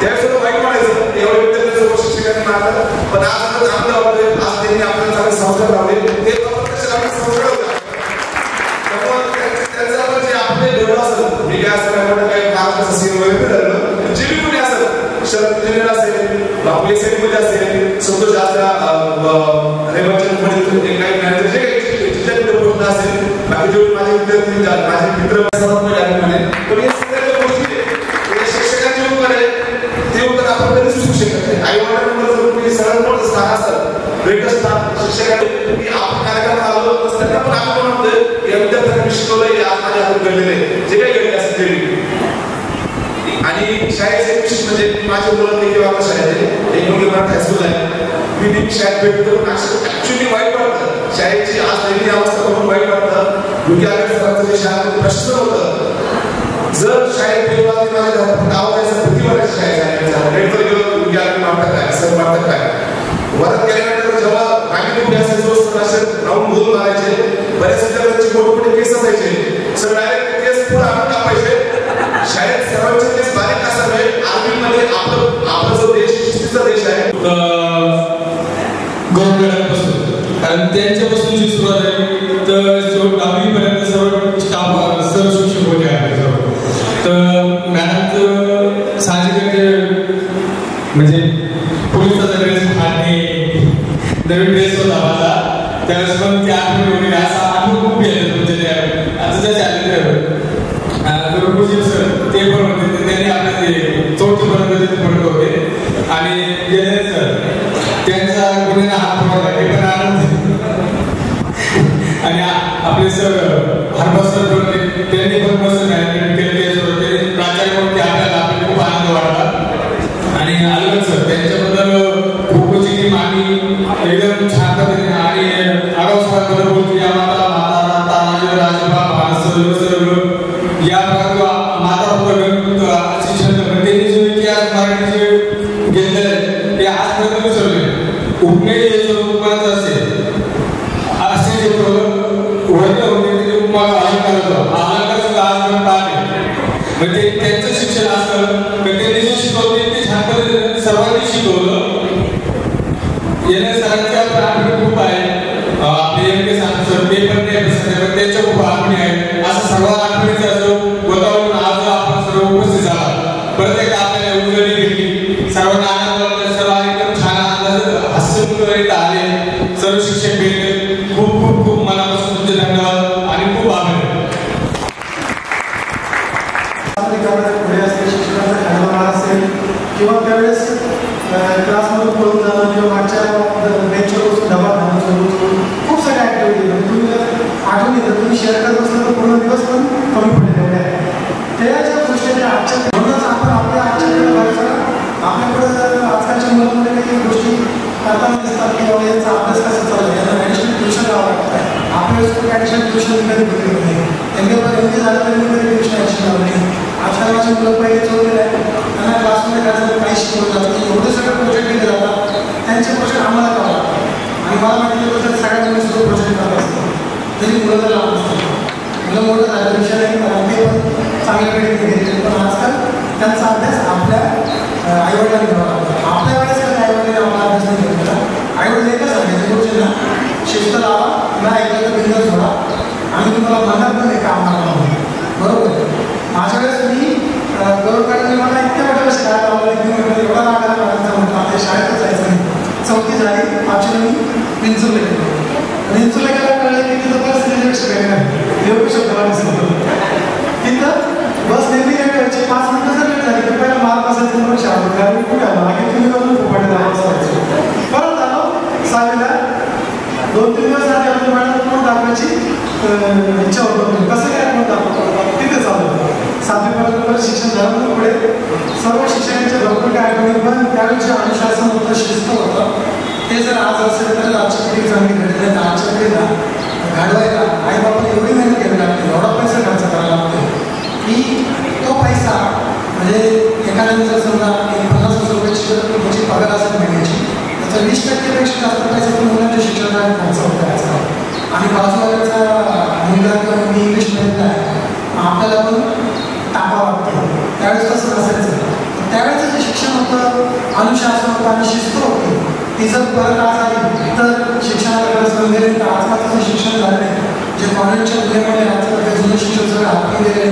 N: त्यावेळेस थोडं वाईट वाटायचं एवढं विद्यार्थ्यांसोबत शिक्षकांनी मारलं. पण आज आनंद वाटतोय, आज त्यांनी आपल्याला चांगले संस्कार लावले. ते संस्कार होता त्यांचा पण जे आपले डेव्हलप असतं. मी काय असं काही महाराष्ट्र सीन वगैरे ठरलं जे मी कोणी असेल, शरद इंजिनियर असेल, आपले सेटमध्ये असेल, संतोष काही मॅनेजर जे काही गोष्ट असेल, बाकी जेवढे माझे विद्यार्थी माझे मित्र पण या सगळ्या गोष्टी शिक्षकांचे उत्तर आहे ते उत्तर आपण कधीच शिकू शकत नाही. आई वडिलांवर सगळ्यात मोठं स्थान असतं, वेगळं स्थान शिक्षकांनी. आपण कार्यक्रम आलो तर त्यांना पण आपण म्हणतोय या विद्यार्थ्यांना शिकवलंय, आज माझ्या हातून घडलेलं जे काही घडले असेल ते. आणि शाळेचे विशेष म्हणजे माझ्या मुलं देखील आपल्या शाळेत एक मुलगी मराठी हायस्कूल आहे. मी नेहमी शाळेत भेटतो पण ऍक्च्युली वाईट वाटतं. शाळेची आज नवीन अवस्था बघून वाईट वाटतं. योगी आगड सरांचं जे शाळेमध्ये प्रश्न होतं, जर शाळेत गेलो माझ्या नाव द्यायचं भीती वाटायची शाळेत रेडवर गेलो योगी आगड मागतात काय सर मागतात काय. वरात गेल्यानंतर जेव्हा आम्ही तुम्ही असायचो असे राऊंड बोलून मारायचे. बऱ्याच विद्यार्थ्यांचे मोठमोठे केस असायचे, सर डायरेक्ट केस पुढे आणून टाकायचे. शाळेत सर्वांचे केस बारीक असावे. आर्मीमध्ये आपला जो देश शिस्तीचा देश आहे
O: कारण त्यांच्यापासून जी सुरुवात आहे तर 10वी पर्यंत सर्व स्टाफ सर्व शिक्षक होते आहे. तर मॅडमचं साहजिक म्हणजे पोलिसाचा ड्रेस घालणे, नवीन ड्रेस होता माझा त्यावेळेस पण ते आठवणी वगैरे असा अनुभव खूप येतो. म्हणजे आता जे चालले सर ते पण होते, त्यांनी आपल्या चौथीपर्यंत पडले होते आणि गेले सर त्यांचा गुन्ह्याला हात पडला हे पण आनंद. आणि आपले सर हरबा सर त्यांनी पण मस्त मॅनेजमेंट केले. प्राचार्य ते आपल्याला खूप आनंद वाटला. आणि आलं सर त्यांच्याबद्दल खूप टीम आम्ही एकदम छान पद्धतीने आणि आगाऊ सरांबद्दल बोलतो या माता राजबा या माता शिक्षण त्यांनी जो इतिहास मराठीचे घेतलेले ते आजपर्यंत विसरले. उपमे उपमानाचं असेल असे जे वर्ग होते ते उपमा अलंकार होतो. अलंकार सुद्धा आजपर्यंत पाहते. म्हणजे त्यांचं शिक्षण असतं तर त्यांनी जे शिकवते ते छान पद्धतीने सर्वांनी शिकवलं. येण्या सरांच्या
A: एखादा पुढे असते शिक्षकांचा खांदा असेल किंवा त्यावेळेस क्लासमधून पळून जाणं किंवा मागच्या बेंचवर बसून डबा खाणं खूप साऱ्या ॲक्टिव्हिटी तुम्ही जर आठवण येतं तुम्ही शेअर करत असलं तर पूर्ण दिवस पण कमी पडेल तेवढ्या त्याच्या गोष्टी आजच्या म्हणूनच आपण आपल्या आजच्याकडे बघायचं आपल्याकडं आजकालच्या मुलांमध्ये काही गोष्टी करताना दिसतात की बाबा यांचा अभ्यास कसा चालू यांना ॲडिशनल ट्युशन लावावं लागतं आपल्या ॲडिशनल ट्युशन कधी बघितलं नाही एमबी झालं तरी मी कधी ट्युशन ॲडिशन लावलं नाही आजकाल माझे मुलं पहिले चोरलेले आहेत त्यांना क्लासमध्ये करायचं काही शिकवलं जातं एवढे सगळे प्रोजेक्ट दिले जातात त्यांचे प्रोजेक्ट आम्हाला करावं लागतात आणि मला माहिती प्रोजेक्ट सगळ्या मुली सुद्धा प्रोजेक्ट करत असतात तरी मुलं तर लावत असतात मुलं मोठं झालं विषय नाही ते पण चांगल्याकडे घेतले पण आजकाल त्यांचा अभ्यास आपल्या आईवडिलांनी घ्यावा लागतो आपल्या वेळेस कधी आईवडिलांनी आपला अभ्यास नाही घेतला आईवडील एकच सांगायचे गोष्टींना शिस्त लावा न ऐकलं तर बिंदर सोडा आम्ही तुम्हाला म्हणत पण एक काम करणार बरोबर माझ्या वेळेस मी गौरवकांनी मला इतक्या मोठ्या शाळेत लावलं एवढा लागायला लागायचा म्हटलं आपल्या शाळेतच जायचं नाही चौथी झाली पाचवी मी विंचूरला गेलो विंचूरला गेला कळलं की तिथं बस निर्देश वेगळा योग्य शब्दाला दिसलं तिथं बस नेहमी करायची 5 मिनिटं जर लेट झाली तर पहिला मार्क असायचं म्हणून शाळा कारण कुठे आलो मागे तुम्ही करून फुपाटे जायचं परत आलो 6वीला 2-3 दिवस आधी आपली मॅडम म्हणून दाखवायची इच्छा होतं कसं काय म्हणून दाखवतो तिथे चालू 7वीपर्यंत शिक्षण झालं म्हणून पुढे सर्व शिक्षकांच्या भरपूर काय आठवणी पण त्यावेळी जे अनुशासन होतं शिस्त होतं ते जर आज असेल तर आजच्या पिढी चांगली घडली नाही तर आजच्या पिढीला घडवायला आई बाबा एवढी मेहनत घ्यावी लागते एवढा पैसा खर्च करावा लागतो की तो पैसा म्हणजे एखाद्याने जर समजा 50,000 रुपयाची पगार असेल महिन्याची त्याचा 20% जास्त पैसा तो मुलांच्या शिक्षणाला खर्च होता आजकाल आणि बाजूवाल्याचा मुलगा किंवा मुलगी इंग्लिश मिडियमला आहे आपल्याला पण टाकावं लागतं त्यावेळेस तसं नसायचं त्यावेळेचं जे शिक्षण होतं अनुशासन होतं आणि शिस्त होती ती जर परत आज आली तर शिक्षणाला गरज वगैरे तर आजकालचं शिक्षण झालं नाही जे कॉलेजच्या मुलांमध्ये आजकाल जुनं शिक्षण सगळं हाती गेले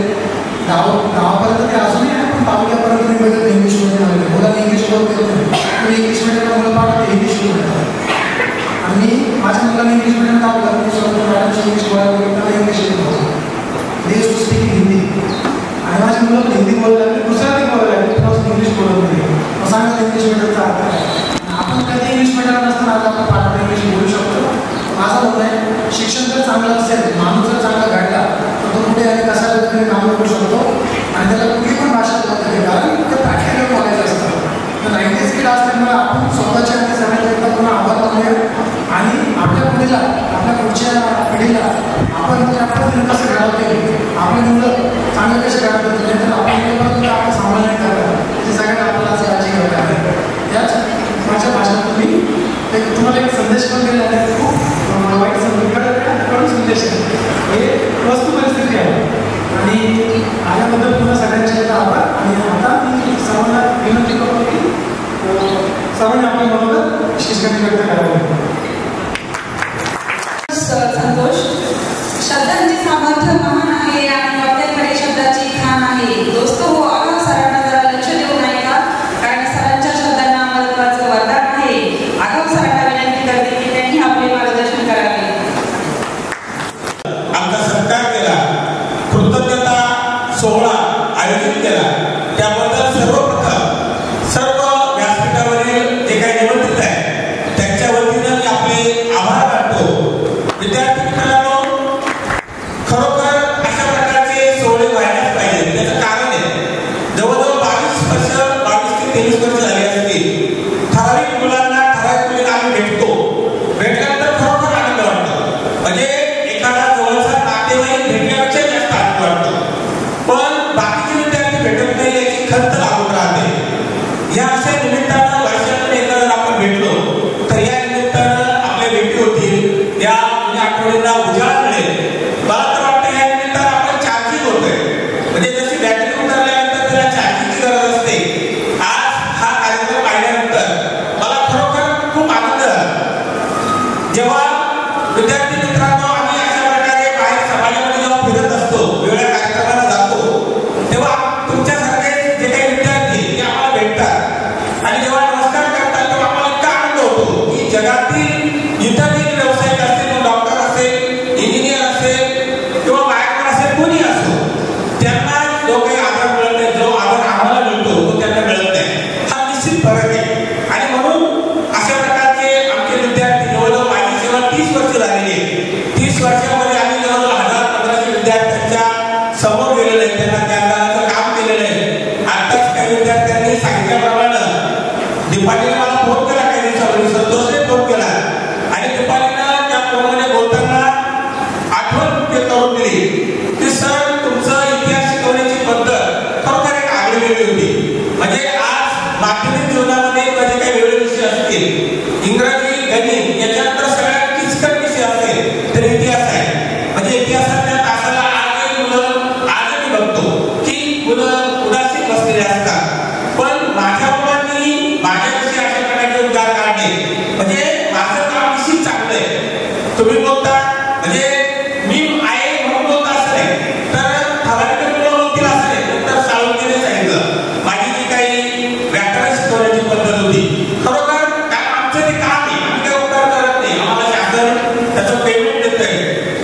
A: गावापर्यंत ते अजूनही आहे पण तालुक्यापर्यंत तुम्ही बघितलं इंग्लिश मीडियम आलेले मुलांना इंग्लिश बोलत येत नाही तुम्ही इंग्लिश मीडियमला मुलं पाठवते इंग्लिश बोलतात आणि माझ्या मुलांना इंग्लिश मीडियम टाकलं मी स्वतः मॅडमची इंग्लिश बोलायला बघितलं इंग्लिश येत होतं दे टू स्पीक हिंदी आणि माझी मुलं हिंदी बोलायला लागली गुजराती बोलायला लागली पण इंग्लिश बोलत नाही मग सांगा इंग्लिश मीडियमचा अर्थ काय आपण कधी इंग्लिश मीडियम नसताना आता आपण पाठवून इंग्लिश बोलू शकतो माझं म्हणणं आहे शिक्षण जर चांगलं असेल माणूस जर चांगला घडला तर तो कुठे आणि कशा पद्धतीने काम करू शकतो आणि त्याला कुठली पण भाषा पद्धती कारण ते प्रॅक्टिकल नॉलेज असतं तर 90s किड असल्यामुळे आपण स्वतःच्या आणि सगळ्यांना पुन्हा आभार मानूया आणि आपल्या पुढीला आपल्या पुढच्या पिढीला आपण त्या पद्धतीने कसं घडवते आपली मुलं चांगलं कसे घडवतात तर आपण आपण सांभाळणे करतात ते सगळ्यांना आपल्याला काळजी घ्यावी लागेल याच माझ्या भाषणात मी तुम्हाला एक संदेश पण दिला आहे खूप वाईट कडून संदेश आहे हे वस्तू परिस्थिती आहे आणि आल्याबद्दल पुन्हा सगळ्यांचे आभार आणि आता मी सर्वांना विनंती करतो की सर्वांनी आपल्या बरोबर शिक्षण व्यक्त करावे
B: संतोष शब्दांचे सामर्थ्य महान आहे आणि वाक्यांकडे शब्दाची खाण आहे दोस्त हो आगाऊ सरांना जरा लक्ष देऊ नये का कारण सरांच्या शब्दांना महत्वाचं वरदान आहे आगाऊ सरांना विनंती करते की त्यांनी आपले मार्गदर्शन करावे
P: आमचा सत्कार केला कृतज्ञता सोहळा आयोजित केला त्याबद्दल सर्वप्रथम सर्व व्यासपीठावरील जे काही निमंत्रित आहे त्यांच्या वतीनं मी आपले आभार मानतो विद्यार्थी मित्रांनो खरोखर अशा प्रकारचे सोहळे व्हायलाच पाहिजे त्याचं कारण आहे जवळजवळ 22 ते 23 वर्ष झाली असतील ठराविक मुलांना ठराविक मुलींना आम्ही भेटल्यानंतर खरोखर आनंद वाटतो म्हणजे एखादा जवळचा नातेवाईक भेटण्यापेक्षा जास्त आनंद वाटतो पण बाकीचे विद्यार्थी भेटत नाही केलेलं आहे, त्यांना ज्ञानदानाचं काम केलेलं आहे. आताच काही विद्यार्थ्यांनी सांगितल्याप्रमाणे दीपालीने मला फोन केला काही दिवसापूर्वी, संतोषने फोन केला आणि दीपालीनं त्या फोनमध्ये बोलताना आठवण करून दिली की सर तुमचं इतिहास शिकवण्याची पद्धत खरोखर एक आगळीवेगळी होती. म्हणजे आज माध्यमिक जीवनामध्ये कधी काही वेगळे विषय असतील, इंग्रजी गणित याच्यानंतर सगळ्यात किचकट विषय असेल तर इतिहास आहे. म्हणजे इतिहासाच्या तासाला आजही मुलं आजही बघतो की मुलं उदासीन बसलेले असतात. पण माझ्या मुलांनी माझ्याविषयी अशा प्रकारचे उद्गार काढले म्हणजे माझं काम निश्चित चांगलं आहे. तुम्ही बोलता म्हणजे मी आहे म्हणून बोलता असं नाही तर ठराविक मुलं बोलतील असं नाही. तर साळुंकेने सांगितलं माझी जी काही व्याकरण शिकवण्याची पद्धत होती खरोखर आमचं ते काम आहे, आम्ही काही उपकार करत नाही, आम्हाला शासन त्याचं पेमेंट देत आहे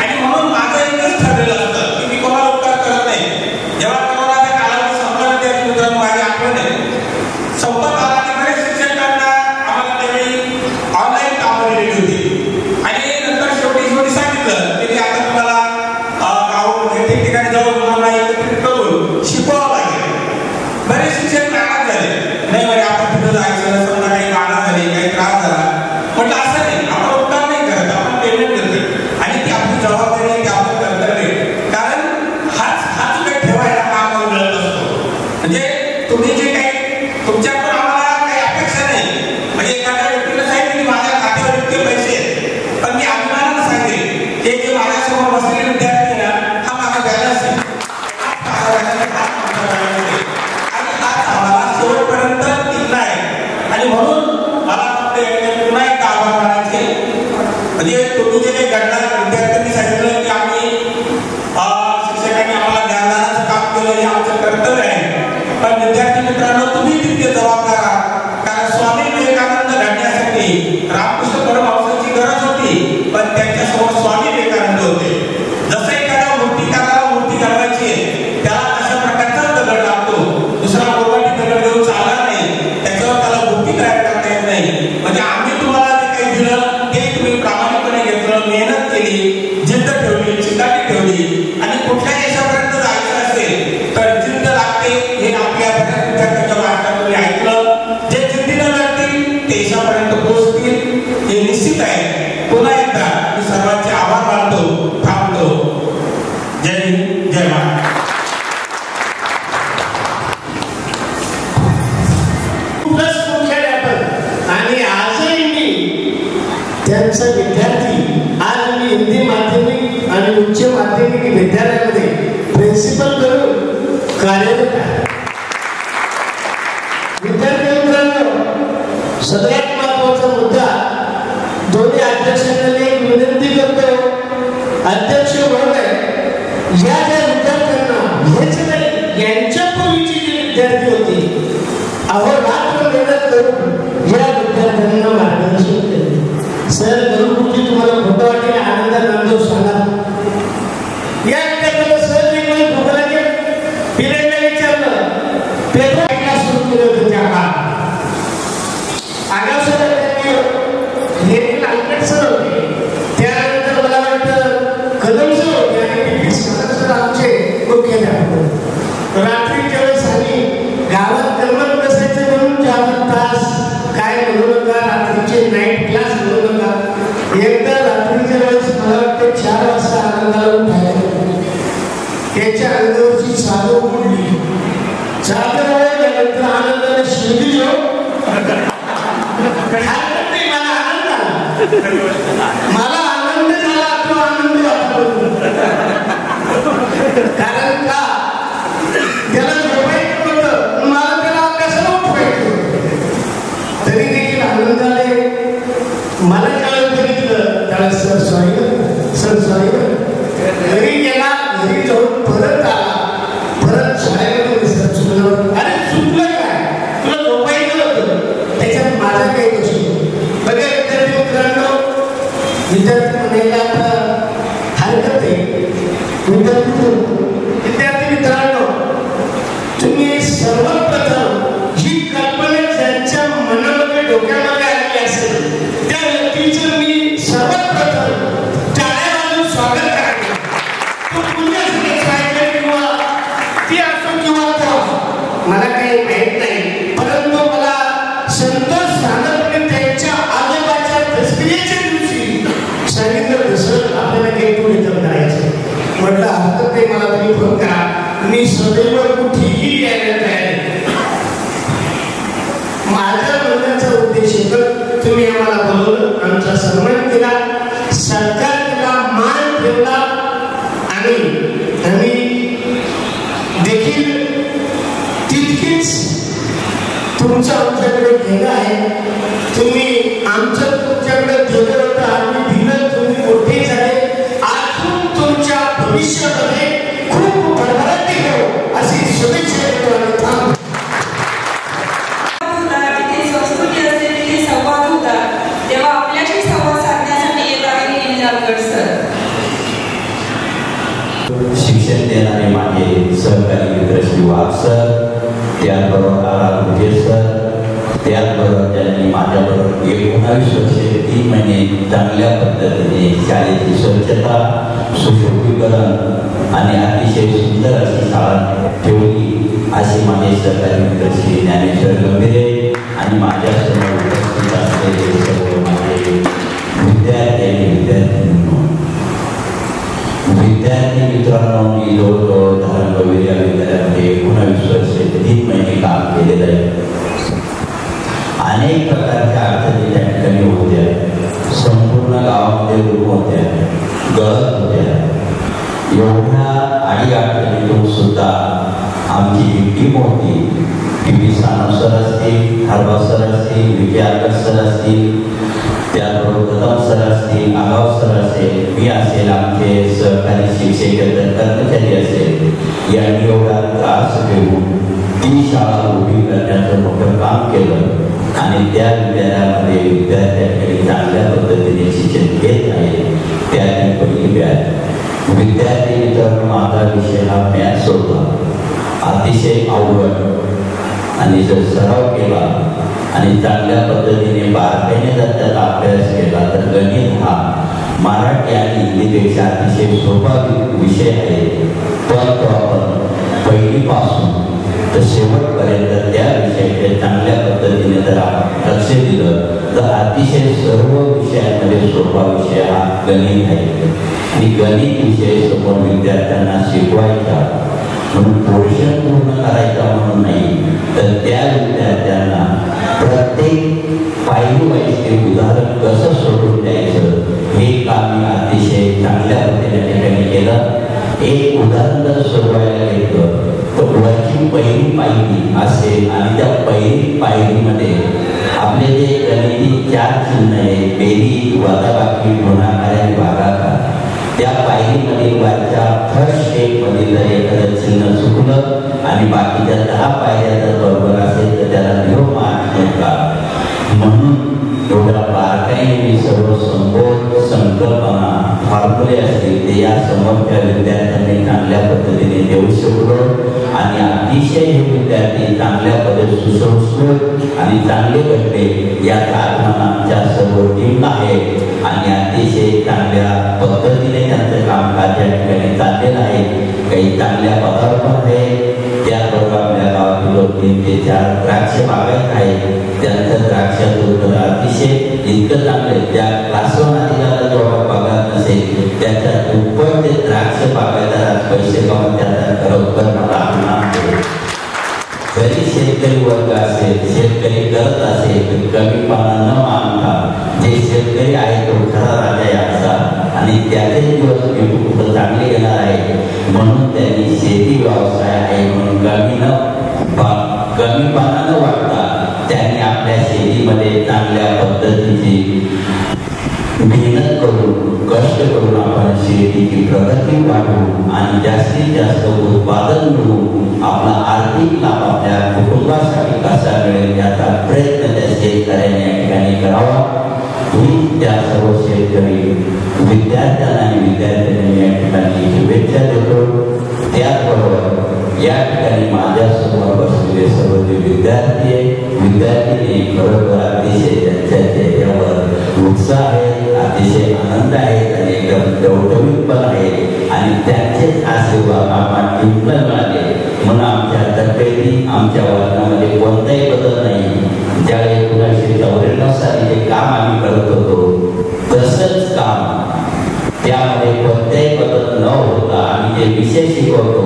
P: आणि म्हणून माझं एकच ठरलेलं असतं की मी कोणाला उपकार करत नाही. जेव्हा कोरोनाचा कालावधी संपला विद्यार्थी मित्रांनो माझी आठवण आहे संपत आला आणि बरेच शिक्षकांना आम्हाला त्यावेळी ऑनलाईन कामं दिलेली होती आणि नंतर शेवटी सांगितलं की आता तुम्हाला गावामध्ये ठिकठिकाणी जाऊन मुलांना एकत्रित करून शिकवावं लागेल. बरेच शिक्षक नाराज झाले, नाही म्हणजे आपण तिथं जायचं, समजा काही गाणं झाले, काही त्रास झाला. म्हटलं असं नाही, आपण उपकार नाही करत, आपण पेमेंट देतोय आणि ती आपली जबाबदारी आहे, ती आपलं कर्तव्य आहे. कारण हाच काही ठेवायला हा आम्हाला मिळत असतो. म्हणजे तुम्ही जे काही तुमच्याकडून आम्हाला काही अपेक्षा नाही. म्हणजे एखाद्या व्यक्तीला सांगितलं की माझ्या खात्यावर इतके पैसे आहेत, पण मी अभिमानानं सांगेन हे जे माझ्यासमोर बसलेले विद्यार्थी ना हा माझा बॅलन्स आहे आणि हाच आम्हाला शेवटपर्यंत टिकला आहे. आणि म्हणून मला पुन्हा एक आभार मानायचे. म्हणजे तुम्ही जे काही घडणार विद्यार्थ्यांनी सांगितलं की आम्ही शिक्षकांनी आम्हाला ज्ञानदानाचं काम केलं हे आमचं कर्तव्य आहे. पण विद्यार्थी मित्रांनो तुम्ही तितके जबाबदार आहात. कारण स्वामी विवेकानंद घडण्यासाठी रामकृष्ण परमहंसाची गरज होती पण त्यांच्यासमोर स्वामी विवेकानंद होते. जसं एखाद्या मूर्तिकाराला मूर्ती घडवायची आहे त्याला अशा प्रकारचा दगड लागतो, दुसरा गोरवाटी दगड देऊन चालणार नाही, त्याच्यावर त्याला मूर्ती तयार करता येत नाही. म्हणजे आम्ही तुम्हाला जे काही दिलं ते तुम्ही प्रामाणिकपणे घेतलं, मेहनत केली, जिद्द ठेवली, चिकाटी ठेवली आणि कुठल्या देशापर्यंत जायचं असेल तर जिद्द लागते हे आपल्या बऱ्याच विद्यार्थ्यांच्या भाषणात तुम्ही ऐकलं. जे जिद्दीनं लढतील ते यशापर्यंत पोहोचतील हे निश्चित आहे. पुन्हा एकदा मी सर्वांचे आभार मानतो, थांबतो. जय हिंद, जय महाराष्ट्र.
Q: आणि आजही मी त्यांचा विद्यार्थी. आज मी हिंदी माध्यमिक आणि उच्च माध्यमिक विद्यालयामध्ये प्रिन्सिपल करून कार्यरत आहे. विद्यार्थी मित्रांनो सगळ्यात महत्वाचा मुद्दा दोन्ही अध्यक्षांना एक विनंती करतो. अध्यक्ष महोदय या ज्या विद्यार्थ्यांना हेच नाही यांच्या पूर्वीची जी विद्यार्थी होती अहोरात्र मेहनत करून या विद्यार्थ्यांना मार्गदर्शन केले. सर गुरुजी तुम्हाला खोटं वाटेल आनंदात नामदेव सांगा. या विद्यार्थ्याला सर एक भूक लागेल पिरेला विचारलं पेपर क्लास सुरू केले होते त्या काळात. आगाव सर त्यांनी हे लालपेट सर होते, त्यानंतर मला वाटतं कदम सर होते आणि सर आमचे मुख्याध्यापक. रात्रीच्या वेळेस आम्ही गावात गरमत बसायचं म्हणून 4 तास काय म्हणू नका, रात्रीचे नाईट क्लास म्हणू नका. एकदा रात्रीच्या वेळेस मला वाटतं 4 वाजता आनंदाला उठायला त्याच्या अंगावरची चादर उडली. चादर नंतर आनंदाने शिरली मला आनंद झाला, तो आनंद कारण का त्याला झोपायचं होतं, मला त्याला कसं उठवायचं. तरी देखील आनंदाने मला ज्यावेळेस बघितलं त्यावेळेस सर सॉरी घरी गेला, घरी जाऊन परत आला, परत शाळेमध्ये सर चुकलं. अरे चुकलं काय, तुला झोपायचं होतं, त्याच्यात माझा काही गोष्टी बघा. विद्यार्थी मित्रांनो विद्यार्थी म्हणायला आता हरकत आहे. विद्यार्थी मित्रांनो तुम्ही सर्वप्रथम ही कल्पना ज्यांच्या मनामध्ये डोक्यामध्ये आलेली असेल त्या व्यक्तीचं मी सर्वात प्रथम नाही मला तुम्ही फोन करा, मी सदैव कुठेही यायला तयार आहे. माझ्या बोलण्याचा उद्देश एकच, तुम्ही आम्हाला बोलवलं, आमचा सन्मान केला, सत्कार केला, मान ठेवला आणि आम्ही देखील तितकीच तुमचं आमच्याकडे घेणं आहे. तुम्ही आमचं तुमच्याकडे दिलं होतं, आम्ही दिलं, तुम्ही मोठे झाले. अजून तुमच्या भविष्यामध्ये खूप भरभराटी हो अशी शुभेच्छा देतो आणि थांबतो.
B: संस्कृती असते तिथे संवाद होतात, तेव्हा आपल्याशी संवाद साधण्यासाठी येत आहे निलंगेकर सर.
R: शिक्षण देणारे माझे सहकारी मित्र श्री वाघ सर, त्याचबरोबर आरा सर, त्याचबरोबर त्यांनी माझ्याबरोबर 19 वर्षे 3 महिने चांगल्या पद्धतीने शाळेची स्वच्छता, सुशोभीकरण आणि अतिशय सुंदर अशी शाळा ठेवली असे माझे सहकारी मित्र श्री ज्ञानेश्वर गंभीरे आणि माझ्यासमोर उपस्थित असलेले सर्व माझे विद्यार्थी आणि विद्यार्थी मित्रांनो, मी जवळजवळ धारणगावी या विद्यालयामध्ये 19 वर्षे 3 महिने काम केलेलं आहे. अनेक प्रकारच्या अडचणी त्या ठिकाणी होत्या, संपूर्ण गावामध्ये रूम होत्या, गळत होत्या. एवढ्या अडीअडचणीतून सुद्धा आमची जी टीम होती, टी सानव सर असतील, हरबा सर असतील, विजय आकर सर असतील, त्याचबरोबर कदम सर असतील, आगाव सर असेल, मी असेल, आमचे सहकारी शिक्षक कर्मचारी असेल, यांनी एवढा त्रास घेऊन ती शाळा उभी करण्याचं मोठं काम केलं आणि त्या विद्यालयामध्ये विद्यार्थ्यांकडे चांगल्या पद्धतीने शिक्षण घेत आहे. त्याची पहिली बॅच विद्यार्थी मित्रांनो, माझा विषय हा मॅथ्स होता. अतिशय अवघड आणि जर सराव केला आणि चांगल्या पद्धतीने बारकाईने जर त्याचा अभ्यास केला तर गणित हा मराठी आणि हिंदीपेक्षा अतिशय सोपा विषय आहे. परंतु आपण पहिलीपासून तर शेवटपर्यंत त्या विषयाच्या चांगल्या पद्धतीने जर आपण लक्ष दिलं तर अतिशय सर्व विषयांमध्ये सोपा विषय हा गणित आहे. आणि गणित विषय समोर विद्यार्थ्यांना शिकवायचा म्हणून पोर्शन पूर्ण करायचा म्हणून नाही, तर त्या विद्यार्थ्यांना प्रत्येक पायरी वाईचे उदाहरण कसं सोडून द्यायचं हे काम मी अतिशय चांगल्या पद्धतीने ठिकाणी केलं. एक उदाहरण जर सोडवायला घेतलं तर वरची पहिली पायरी असेल आणि त्या पहिली पायरीमध्ये आपले जे गणिती 4 चिन्ह आहे, बेरीज, वजाबाकी, गुणाकार आणि भागाकार, त्या पायरीमधील वरच्या फर्स्ट स्टेपमध्ये जर एखादं चिन्ह चुकलं आणि बाकीच्या 10 पायऱ्या जर बरोबर असेल तर त्याला 0 मार्क मिळतात. म्हणून एवढ्या बारकाईने मी सर्व संकल्पना फॉर्म्युले असतील ते या समोरच्या विद्यार्थ्यांनी चांगल्या पद्धतीने देऊ शकलो आणि अतिशय हे विद्यार्थी चांगल्या पद्धतीने सुसंस्कृत आणि चांगले घडले याचा अभिमान आमच्या सर्व टीमला आहे. आणि अतिशय चांगल्या पद्धतीने त्यांचं कामकाज या ठिकाणी चाललेलं आहे. काही चांगल्या पदावर पण आहे. त्याचबरोबर आपल्या गावातील 3 ते 4 द्राक्ष बागायत आहे. त्यांचं द्राक्षाचं उत्तर अतिशय इतकं चांगले, त्या क्लासवानाला जेवढा पगार नसेल त्याच्या दुप्पट ते द्राक्ष बागायदारात पैसे कमावून त्याचा खरोखर मला अभिमान आहे. जरी शेतकरी वर्ग असेल, शेतकरी करत असेल तर कमीपणा न मानता जे शेतकरी आहे तो खरा राजा याचा आणि त्याचे दिवस कुठं चांगले येणार आहे. म्हणून त्यांनी शेती व्यवसाय आहे म्हणून कमीपणा न वाटता त्यांनी आपल्या शेतीमध्ये चांगल्या पद्धतीची मेहनत करून कष्ट करून आपण शेतीची प्रगती वाढवू आणि जास्तीत जास्त उत्पादन मिळवून आपला आर्थिक लाभ आपल्या कुटुंबासाठी कसा मिळेल याचा प्रयत्न त्या शेतकऱ्यांनी या ठिकाणी करावा. ही त्या सर्व शेतकरी विद्यार्थ्यांना आणि विद्यार्थ्यांनी या ठिकाणी शुभेच्छा देतो. त्याचबरोबर या ठिकाणी माझ्यासमोर बसलेले सर्व जे विद्यार्थी विद्यार्थी बरोबर अतिशय त्यांच्या चेहऱ्यावर उत्साह आहे, अतिशय आनंद आहे आणि एकदम टवटवीत पण आहे आणि त्यांचेच आशीर्वाद आम्हाला टीमला मिळाले म्हणून आमच्या तब्येती आमच्या वर्गामध्ये कोणताही बदल नाही. ज्यावेळी 1994 साली जे काम आम्ही करत होतो तसंच काम त्यामध्ये कोणत्याही बदल न होता आम्ही आम्ही जे विषय शिकवतो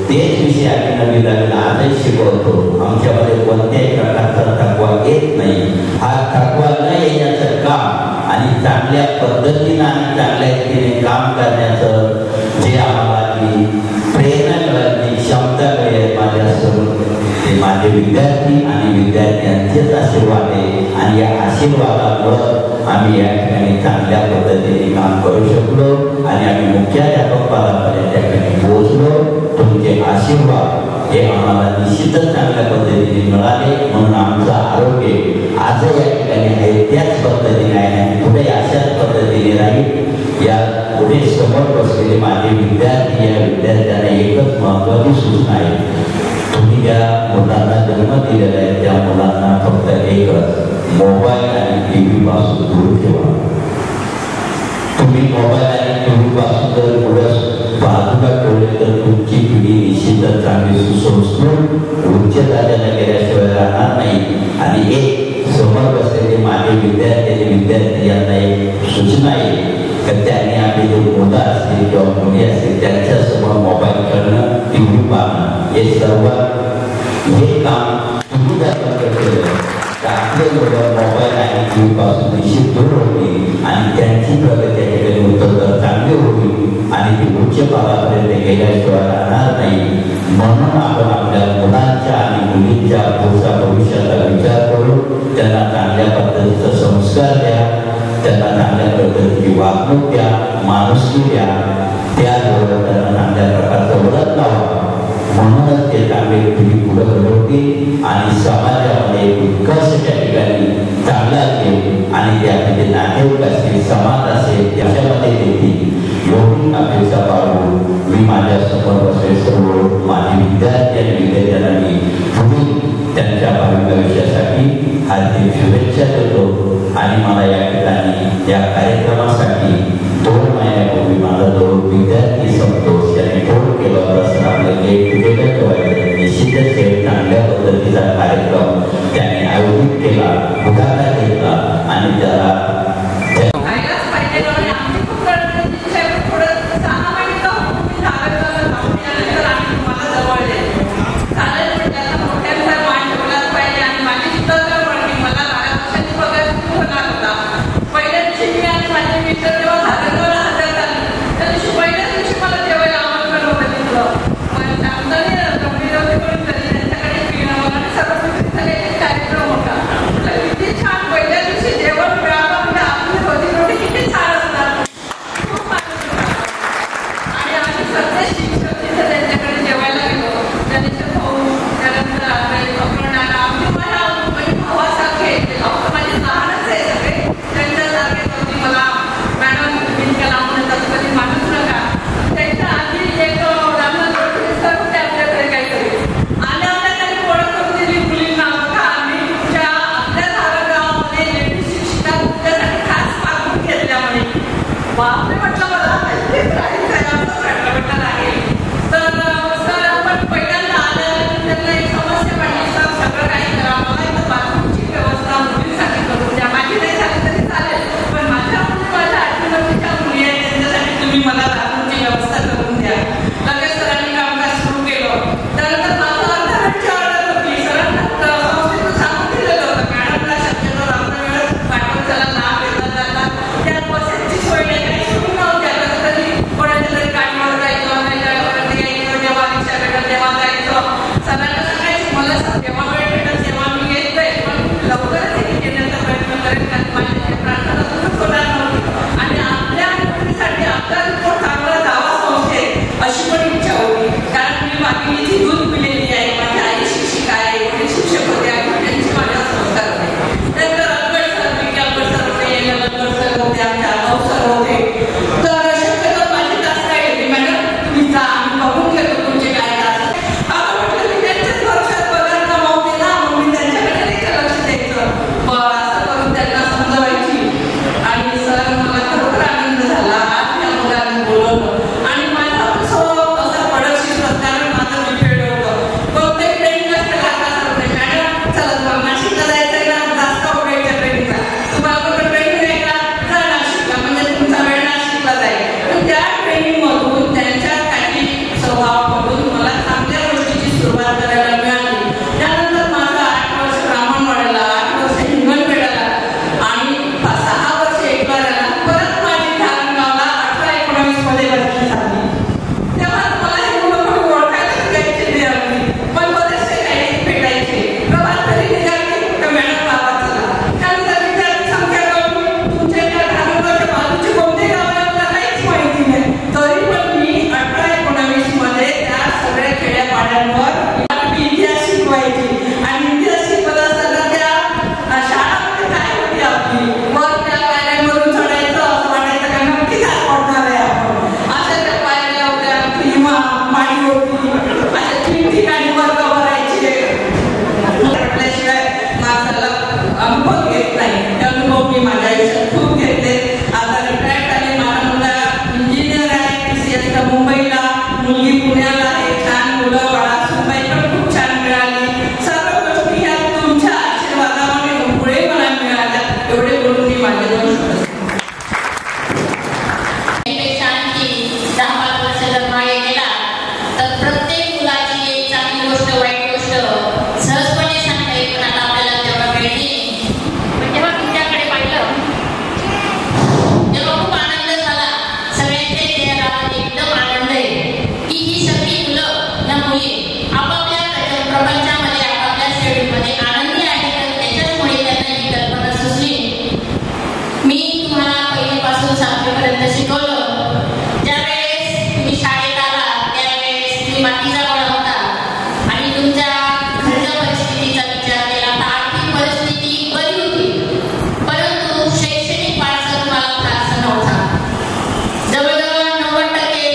R: तेच विषय आम्ही नवीन आजही शिकवतो. आमच्यामध्ये कोणत्याही प्रकारचा थकवा येत नाही. हा थकवा न येण्याचं काम आणि चांगल्या पद्धतीनं आणि चांगल्या रीतीने काम करण्याचं जे आम्हाला प्रेरणा मिळाली, क्षमता मिळेल माझ्यासमोर ते माझे विद्यार्थी आणि विद्यार्थ्यांचेच आशीर्वाद आहे. आणि या आशीर्वादामुळं आम्ही या ठिकाणी चांगल्या पद्धतीने काम करू शकलो आणि आम्ही मुख्याध्यापक पदापर्यंत त्या ठिकाणी पोहोचलो. तुमचे आशीर्वाद हे आम्हाला निश्चितच चांगल्या पद्धतीने मिळाले. म्हणून आमचं आरोग्य आज या ठिकाणी आहे त्याच पद्धतीने आहे आणि पुढे अशाच पद्धतीने राहील. या पुढे समोर बसलेले माझे विद्यार्थी, या विद्यार्थ्यांना एकच महत्त्वाची सूचना आहे. तुम्ही ज्या मुलांना जन्म दिलेला आहे त्या मुलांना फक्त एकच मोबाईल आणि TV पासून दूर ठेवा. तुम्ही मोबाईल आणि TV पासून जर पुढे बाजूला ठेवले तर तुमची पिढी निश्चितच चांगली सुसंस्कृत उच्च दर्जाला गेल्याशिवाय राहणार नाही. आणि एक समोर बसलेले माझे विद्यार्थी यांना एक सूचना आहे तर त्यांनी आपले जे मुलं असतील किंवा मुली असतील त्यांच्यासमोर मोबाईल करणं, TV पाहणं हे सर्वात हे काम तुम्ही जर केलं तर आपले मुलं मोबाईल आणि TV पासून निश्चित दूर होतील आणि त्यांची प्रगती केलेली उत्तर चांगली होईल आणि ती उच्च पदापर्यंत गेल्याशिवाय राहणार नाही. म्हणून आपण आपल्या मुलांच्या आणि मुलींच्या पुढच्या भविष्याचा विचार करू, त्यांना चांगल्या पद्धतीचा संस्कार द्या, त्यांना चांगल्या पद्धतीची वागणूक द्या, माणुसकी द्या, त्याचबरोबर त्यांना चांगल्या प्रकारचं ओळख लावा. म्हणूनच ते चांगले पिढी पुढे घडवतील आणि समाजामध्ये उत्कर्ष त्या ठिकाणी चांगला असेल आणि ते आपले नातेवाईक असतील, समाज असेल त्याच्यामध्ये देखील एवढी अपेक्षा बाळगून मी माझ्या समोर बसले सर्व माझे विद्यार्थी आणि विद्यार्थ्यांनी पुढील त्यांच्या भावी भविष्यासाठी हार्दिक शुभेच्छा देतो. आणि मला या ठिकाणी या कार्यक्रमासाठी 2 महिन्यापूर्वी माझा जो विद्यार्थी संतोष यांनी फोन केला होता आपल्या गेट टुगेदर ठेवायचं निश्चितच हे चांगल्या पद्धतीचा कार्यक्रम त्यांनी आयोजित केला, पुढाकार घेतला आणि त्याला
B: पहिल्या दिवशी मी आणि माझे मित्र जेव्हा
S: आपापल्या प्रपंचामध्ये आपापल्या शेड्यूलमध्ये आनंदी आहेत. त्याच्याचमुळे त्यांना ही कल्पना सुचली. मी तुम्हाला पहिलीपासून 7वीपर्यंत शिकवलं. ज्यावेळेस तुम्ही शाळेत आला त्यावेळेस तुम्ही मातीचा गोळा होता आणि तुमच्या घरच्या परिस्थितीचा विचार केला. आता आर्थिक परिस्थिती बरी होती, परंतु शैक्षणिक वारसा तुम्हाला फारसा नव्हता. जवळजवळ 90%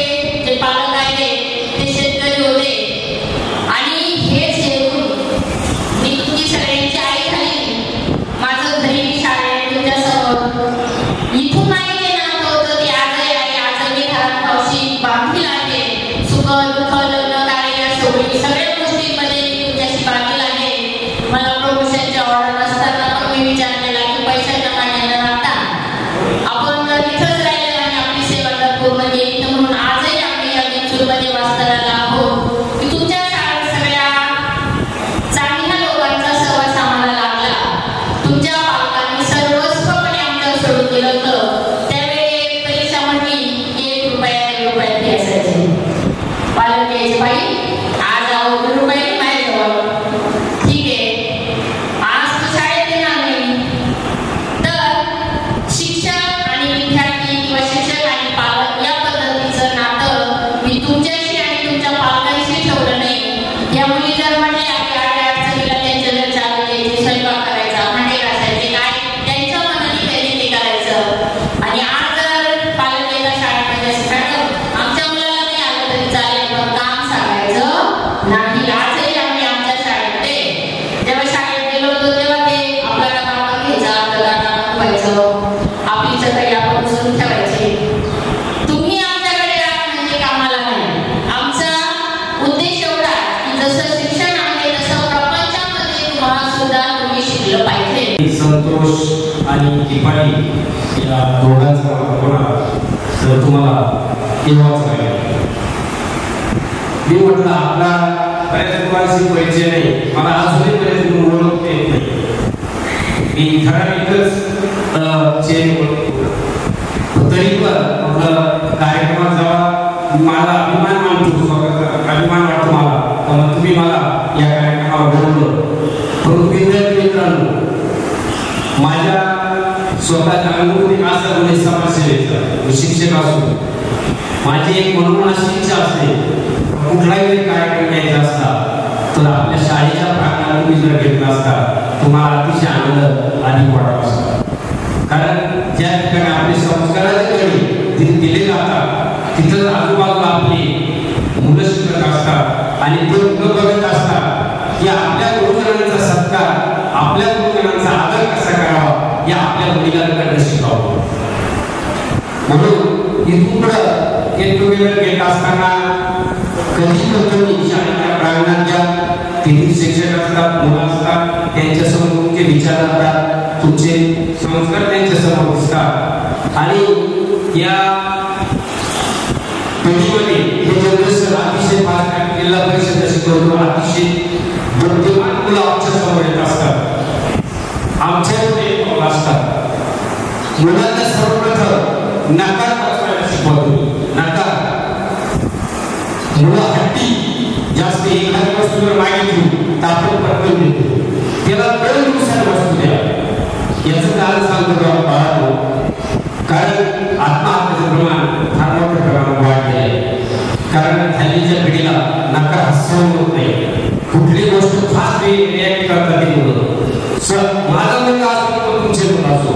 S: जे पालक आहेत ते शेतकरी होते आणि हेच हेतून मी तुमची सगळ्यांची आई झाली. माझं घरी शाळेत तुमच्या समोर इथून नाही जे नातं होतं ते आजही आहे. आजही घरात मावशी बांधील आहे. सुख दुःख लग्न कार्य सोबळी सगळ्या गोष्टींमध्ये मी तुमच्याशी बांधील आहे. मला प्रमोशनच्या ऑर्डर नसताना पण मी विचार केला की पैशाच्या मागे न राहता आपण जर इथंच राहिलं आणि आपली सेवा जर पूर्ण केली तर म्हणून आजही आम्ही या बिंचूरमध्ये वास्तव्याला आहोत. मी तुमच्या शाळेत सगळ्या चांगल्या लोकांचा सहवास आम्हाला लागला. तुमच्या पालकांनी सर्वस्वपणे आमच्यावर सोडून दिलं होतं. त्यावेळी परीक्षा म्हटली की 1 रुपया 2 रुपयात फी असायची. पालक यायचे, बाई आज आहो 2 रुपये माझ्याजवळ, ठीक आहे आज तू शाळेत येणार नाही. तर शिक्षक आणि विद्यार्थी किंवा शिक्षक आणि पालक या पद्धतीचं नातं मी तुमच्याशी आणि तुमच्या पालकांशी ठेवलं नाही. या मुली जर म्हटल्या की अडचणीला त्यांच्या जर चालू द्यायचे, स्वयंपाक करायचा, भांडे घासायचे, काय त्यांच्या मनाने त्यांनी ते करायचं. आणि आज जर पालक एका शाळेमध्ये असं मॅडम आमच्या मुलाला नाही आलं तरी चालेल पण काम सांगायचं नाही. आजही आम्ही आमच्या शाळेमध्ये जेव्हा शाळेत गेलो होतो तेव्हा ते आपल्याला कामात घ्यायचं, आपल्याला कामात व्हायचं, आपली चटई आपण उचलून ठेवायची. तुम्ही आमच्याकडे आहात म्हणजे कामाला नाही. आमचा उद्देश एवढा की जसं शिक्षण आहे तसं प्रपंचामध्ये तुम्हाला सुद्धा तुम्ही शिकलं पाहिजे.
T: संतोष आणि दिपाळी या दोघांचा कोणा तर तुम्हाला केव्हाच लागेल. मी म्हटलं आपला बऱ्याच लोकांशी परिचय नाही, मला अजूनही बरेच ओळख येत नाही. मी ठराविकच चेन ओळखतो, तरी पण आपलं कार्यक्रमात जेव्हा मला अभिमान मानतो, अभिमान वाटतो मला, मग तुम्ही मला या कार्यक्रमावर बोलवलं. परंतु मित्रांनो माझ्या स्वतःच्या अनुभूती असं म्हणजे समाजसेवेचं शिक्षक असतो. माझी एक मनोमन अशी इच्छा असते कुठलाही कार्यक्रम घ्यायचा असता तर आपल्या शाळेच्या प्रांगणात तुम्ही जर घेतला असता तुम्हाला अतिशय आनंद आधी वाटत असतो. कारण ज्या ठिकाणी आपले संस्काराचे गडी दिले जातात तिथं आजूबाजूला आपली मुलं शिकत असतात आणि ते मुलं बघत असतात की आपल्या गुरुजनांचा सत्कार, आपल्या गुरुजनांचा आदर कसा करावा या आपल्या मुलांकडे शिकावं. म्हणून इथून पुढं गेट टुगेदर घेत असताना कधी कधी शाळेच्या प्रांगणात तेथील शिक्षक असतात, मुलं असतात, त्यांच्यासमोर तुमचे विचार असतात, तुमचे संस्कार त्यांच्यासमोर दिसतात. आणि या पिढीमध्ये हे जनरेशन अतिशय फार जिल्हा परिषद शिकवतो, अतिशय बुद्धिमान मुलं आमच्या समोर येत असतात, आमच्याकडे असतात. मुलांना सर्वप्रथम नकार वाचवायला शिकवतो. नकार मुलं हट्टी जास्त एखादी वस्तू जर मागितली तर आपण पटकन देतो, त्याला 2 दिवसात वस्तू द्या. याचं कारण सांगतो पाहतो, कारण आत्महत्येचं प्रमाण फार मोठ्या प्रमाणात वाढले आहे. कारण हल्लीच्या पिढीला नकार हसवून होत नाही, कुठली गोष्ट फास्ट रिॲक्ट करतात ते मुलं. माझा मुलगा असो तुमचे मुलं असो,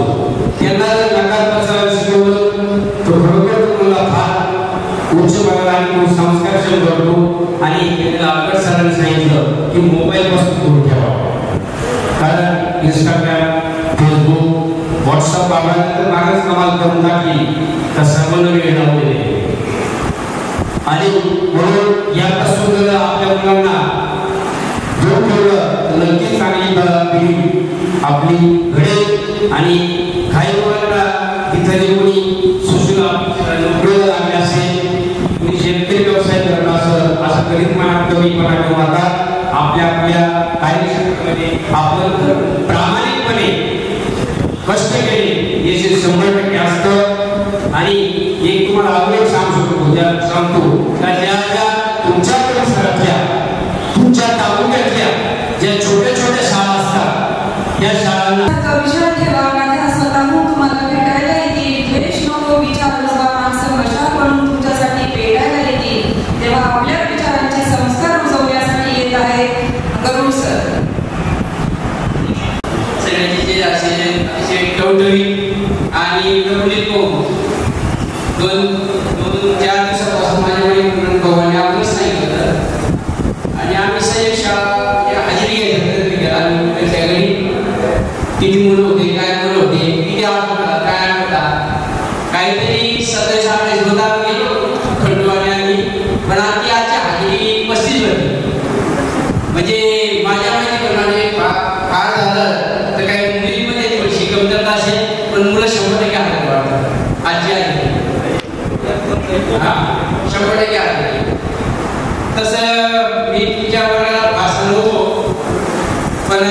T: त्यांना जर नकार बसायला शिकवलं तर खरोखर मुलगा फार उच्च पदाला आणि संस्कार करतो. आणि अकबर सरांनी सांगितलं की मोबाईल पासून दूर ठेवा. कारण इंस्टाग्राम, फेसबुक, व्हॉट्सअप बाबांनी तर मागच कमाल करून टाकली तर सर्वांना वेळ लावलेले. आणि म्हणून यापासून जर आपल्या मुलांना दूर ठेवलं तर नक्कीच चांगली पिढी आपली घडेल. आणि काही मुलांना इथं कोणी सुशिला नोकरीला लागले असेल, कोणी शेतकरी व्यवसाय करणं असं करीत मनात कमीपणा करू नका. आपल्या कार्यक्षेत्रामध्ये आपण प्रामाणिकपणे कष्ट केले याचे 100% असतं. आणि एक तुम्हाला अजून सांगतो, ज्या तुमच्या परिसरातल्या किती मुलं होते, काय मुलं होते, किती आवाज होता, काय होता, काहीतरी 27-28 होता खंडवाने आणि पण आधी आजच्या हाती 35 होती. म्हणजे माझ्या माहितीप्रमाणे फार झालं तर काही मुलींमध्ये थोडीशी कमतरता असेल, पण मुलं 100% आहेत वाटतं आजी आहे. हा 100% आहे. तसं मी तुमच्या वर्गाला भाषण होतो, पण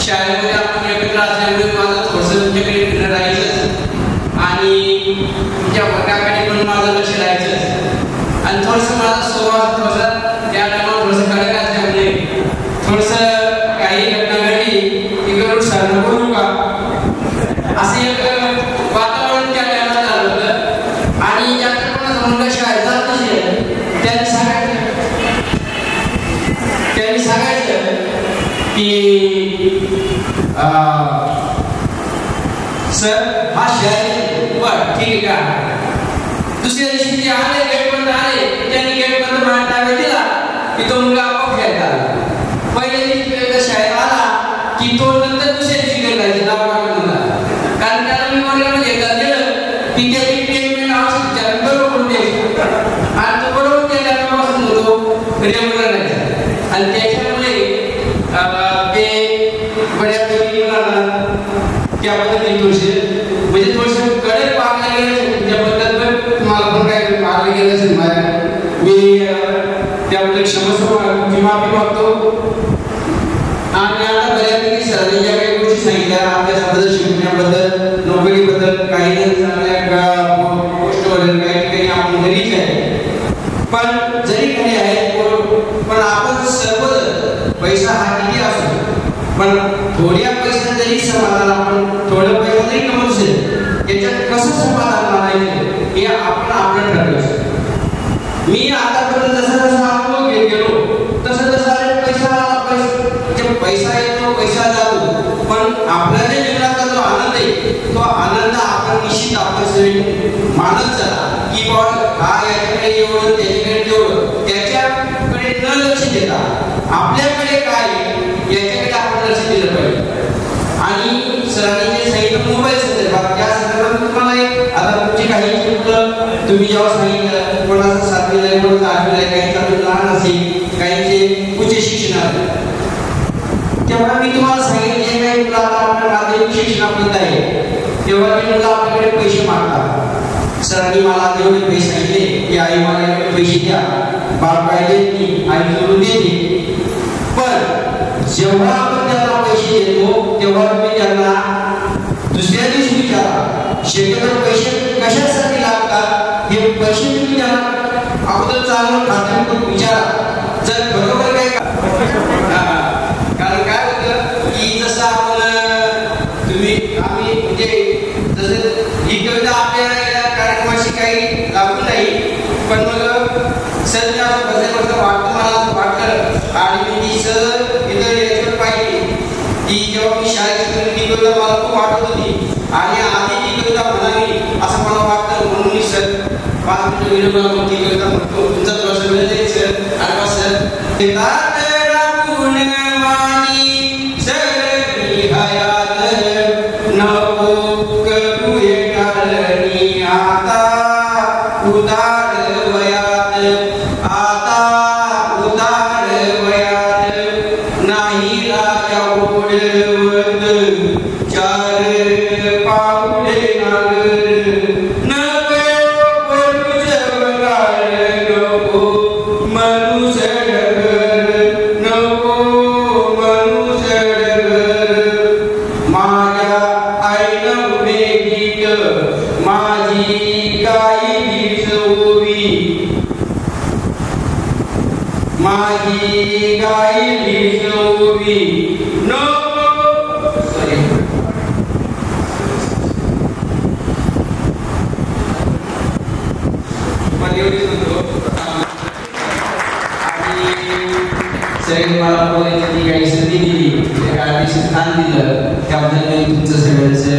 T: शाळेमध्ये आपण एकत्र असल्यामुळे माझं थोडंसं तुमच्याकडे फिरणं राहायचं आणि तुमच्या वर्गाकडे पण माझं लक्ष राहायचं आणि थोडंसं माझा स्वभाव थोडंसं त्या टायमाला थोडंसं कडक असल्यामुळे थोडंसं काही घटना घडली की गरुड सर नको का असं एक वातावरण त्या टायमाला झालं होतं. आणि ज्याकडे कोणाचा मुलगा शाळेत जात नसेल त्यांनी सांगायचं की सर हा शाळेत बरं ठीक आहे का. दुसऱ्या दिवशी ते आले गेट बंद आले, त्यांनी गेट बंद ताब्यात दिला की तो मुलगा आपोआप खेळत आला. पहिल्या दिवशी शाळेत आला की तो नंतर दुसऱ्या दिवशी गेला कारण त्याला मी वर्गामध्ये एकदा गेलं की त्याची ट्रीटमेंट आवश्यक बरोबर द्यायची आणि तो बरोबर त्या टायमापासून होतो रेग्युलर नाही. आणि त्याच्यामुळे ते बऱ्यापैकी त्या पद्धतीने म्हणजे थोडंसं कडक पाहायला गेलं त्याबद्दल तुम्हाला पण काय मागलं गेलं असेल मी त्याबद्दल क्षमस्व माफी मागतो. आणि आता बऱ्यापैकी सरांनी ज्या काही गोष्टी सांगितल्या अभ्यासाबद्दल, शिकवण्याबद्दल, नोकरीबद्दल, काही जण चांगल्या गोष्टीवर काही ठिकाणी आपण घरीच आहे, पण जरी काही आहे पण आपण सर्वजण पैसा हा किती असतो पण थोड्या पैशात जरी समाधान आपण थोडं पैसा जरी कमवू असेल याच्यात कसं समाधान मानायचं हे आपण आपलं ठरवायचं. मी आतापर्यंत जसं अनुभव घेत गेलो तसं पैसा येतो पैसा जातो, पण आपल्या ज्या जीवनाचा जो आनंद आहे तो आनंद आपण निश्चित आपण मानत चला की बाबा हा याच्याकडे एवढं त्याच्याकडे तेवढं, त्याच्याकडे न लक्ष देता आपल्याकडे काय याच्याकडे आपण लक्ष दिलं पाहिजे. आणि सरांनी जे सांगितलं मोबाईल संदर्भात त्या संदर्भात तुम्हाला एक आता तुमची काही मुलं तुम्ही जेव्हा सांगितलं कोणाचं 7वीला आहे, कोणाचं 8वीला आहे, काही चालू लहान असेल, काहीचे उच्च शिक्षणात, तेव्हा मी तुम्हाला सांगितलं जे काही मुलं आता आपल्या माध्यमिक शिक्षणापर्यंत आहे तेव्हा मी मुलं आपल्याकडे पैसे मागतात. सरांनी मला जेवढे पैसे सांगितले की आई मला एवढे पैसे द्या, बाप काय देत नाही, आई जोडून देते, पण जेव्हा आपण त्यांना पैसे देतो तेव्हा तुम्ही त्यांना दुसऱ्या दिवशी विचारा शक्यतो पैसे कशासाठी लागतात हे पैसे तुम्ही त्यांना अगोदर चांगलं खात्यात विचारा. जर बरोबर काय कारण काय होतं की जसं आपण आम्ही म्हणजे जसं ही कविता आपल्या कार्यक्रमाशी काही लागू नाही, पण मग सध्या वाटतं मला वाटलं आणि मी ती सर इथं याच्यावर पाहिली की जेव्हा मी शाळेत ती कविता मला खूप वाटत होती आणि आधी ती कविता म्हणावी असं मला वाटतं, म्हणून मी सर 5 मिनिटं व्हिडिओ ती कविता म्हणतो. तुमचा थोडासा वेळ जाईल सर. आणि सर माझी गाई भिजवली मला बोलायची काही संधी दिली, स्थान दिलं त्याबद्दल मी तुमचं सगळ्यांचं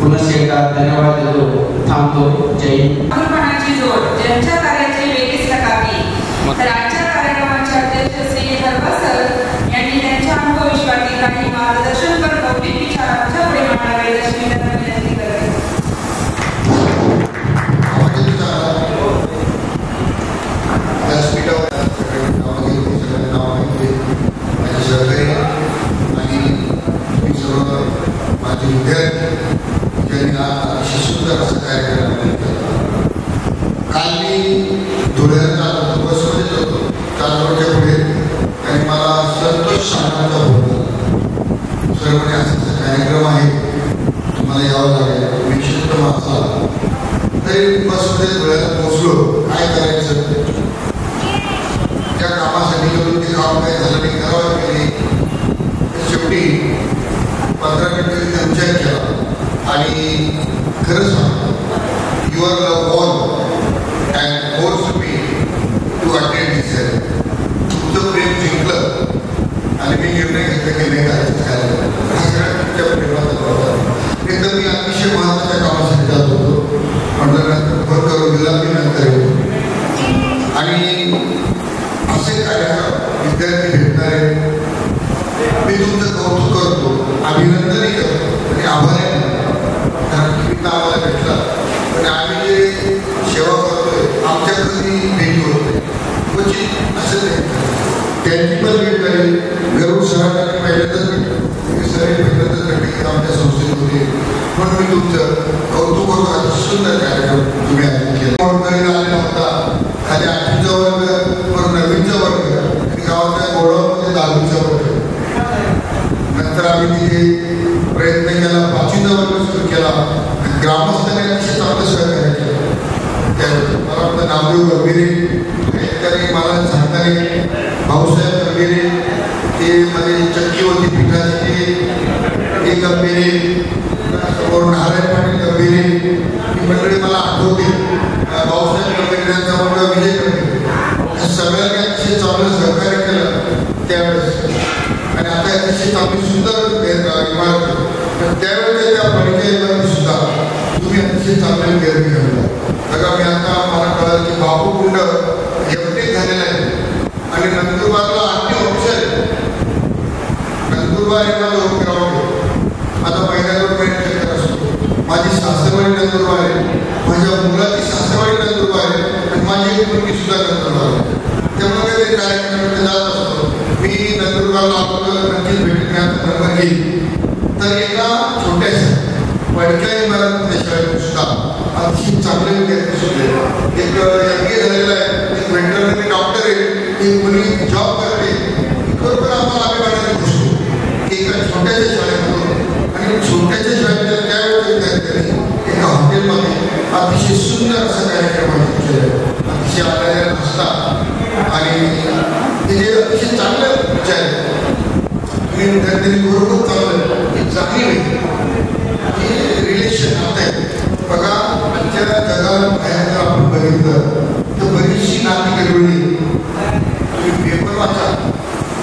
T: पुन्हा एकदा धन्यवाद देतो. थांबतो. जय हिंद.
B: जोड ज्यांच्या कार्याचे वेगळीच नकामी तर आजच्या कार्यक्रमाचे अध्यक्ष श्री हरवा सर यांनी त्यांच्या अनुभव विश्वातील काही मार्गदर्शन करत
U: खरं सांगतो you are love all and force me to attend this तुमचं प्रेम जिंकलं आणि मी निर्णय घेतला की नाही करायचं हा सगळ्या तुमच्या प्रेमाचा होता. एकदा मी अतिशय महत्वाच्या कामासाठी जात होतो म्हटलं नंतर फोन करून दिला मी नंतर येतो आणि असे कार्यक्रम विद्यार्थी भेटणारे मी तुमचं कौतुक करतो, अभिनंदनही करतो आणि आभारही मानतो. कारण तुम्ही आम्हाला भेटला आणि आम्ही जे सेवा करतोय आमच्या कधी भेटी होते क्वचित असं नाही. त्यांची पण भेट झाली. गरुड सरांना पहिल्यांदाच भेटलो, सर पहिल्यांदाच भेटले की आमच्या संस्थेत होते म्हणून मी तुमचं कौतुक करतो. आता सुंदर कार्यक्रम तुम्ही आयोजित केला. आलेला होता खाली 8वीचा वर्ग, मग 9वीचा वर्ग आणि गावाच्या गोडामध्ये 10वीचा वर्ग. नंतर आम्ही तिथे प्रयत्न केला, 5वीचा वर्ग सुरू केला. ग्रामस्थांनी अतिशय चांगलं सहकार्य केलं. त्यावेळेस मला वाटतं नामदेव गंभीरे त्यांनी मला सांगताना भाऊसाहेब गंभीरे ते मध्ये चक्की होती पिठाची ते गंभीरे समोर नारायण पाटील गंभीरे ही मंडळी मला आठवते. भाऊसाहेब गंभीरे त्यांचा मुलगा विजय गंभीरे सगळ्यांनी अतिशय चांगलं सहकार्य केलं त्यावेळेस आणि आता अतिशय चांगली सुंदर इमारत. त्यावेळेस त्या परिचयामध्ये सुद्धा तुम्ही अतिशय चांगले निर्णय घेतला. बघा मी आता मला कळलं की बापू कुंड एवढे झालेलं आहे आणि नंदुरबारला आणखी ऑप्शन आहे. नंदुरबार हे माझं होम ग्राउंड आहे. माझा महिन्यावर प्रयत्न असतो. माझी सासरवाडी नंदुरबार आहे, माझ्या मुलाची सासरवाडी नंदुरबार आहे आणि माझी एक मुलगी सुद्धा नंदुरबार आहे. त्यामुळे ते कार्यक्रम जात असतो. मी नंदुरबारला आपलं नक्कीच भेटण्याचा नंबर घेईल. तर एका छोट्याशा पडक्या इमारतीच्या शाळेत सुद्धा अतिशय चांगले विद्यार्थी सुटले. एक एम.ए. झालेला आहे, एक वेटरनरी डॉक्टर आहे, एक मुलगी जॉब करते. बरोबर आम्हाला अभिमानाने गोष्ट की एका छोट्याशा शाळेमधून आणि छोट्याशा शाळेच्या त्यावेळेस विद्यार्थ्यांनी एका हॉटेलमध्ये अतिशय सुंदर असा कार्यक्रम आयोजित केला. अतिशय आनंदाने हसतात आणि ते जे अतिशय चांगलं विचार आहे तुम्ही विद्यार्थ्यांनी बरोबर चांगलं एक चांगली हे रिलेशन आहे. बघा आजच्या जगाला बाहेर जर आपण बघितलं तर बरीचशी नाती गडबडी. तुम्ही पेपर वाचा,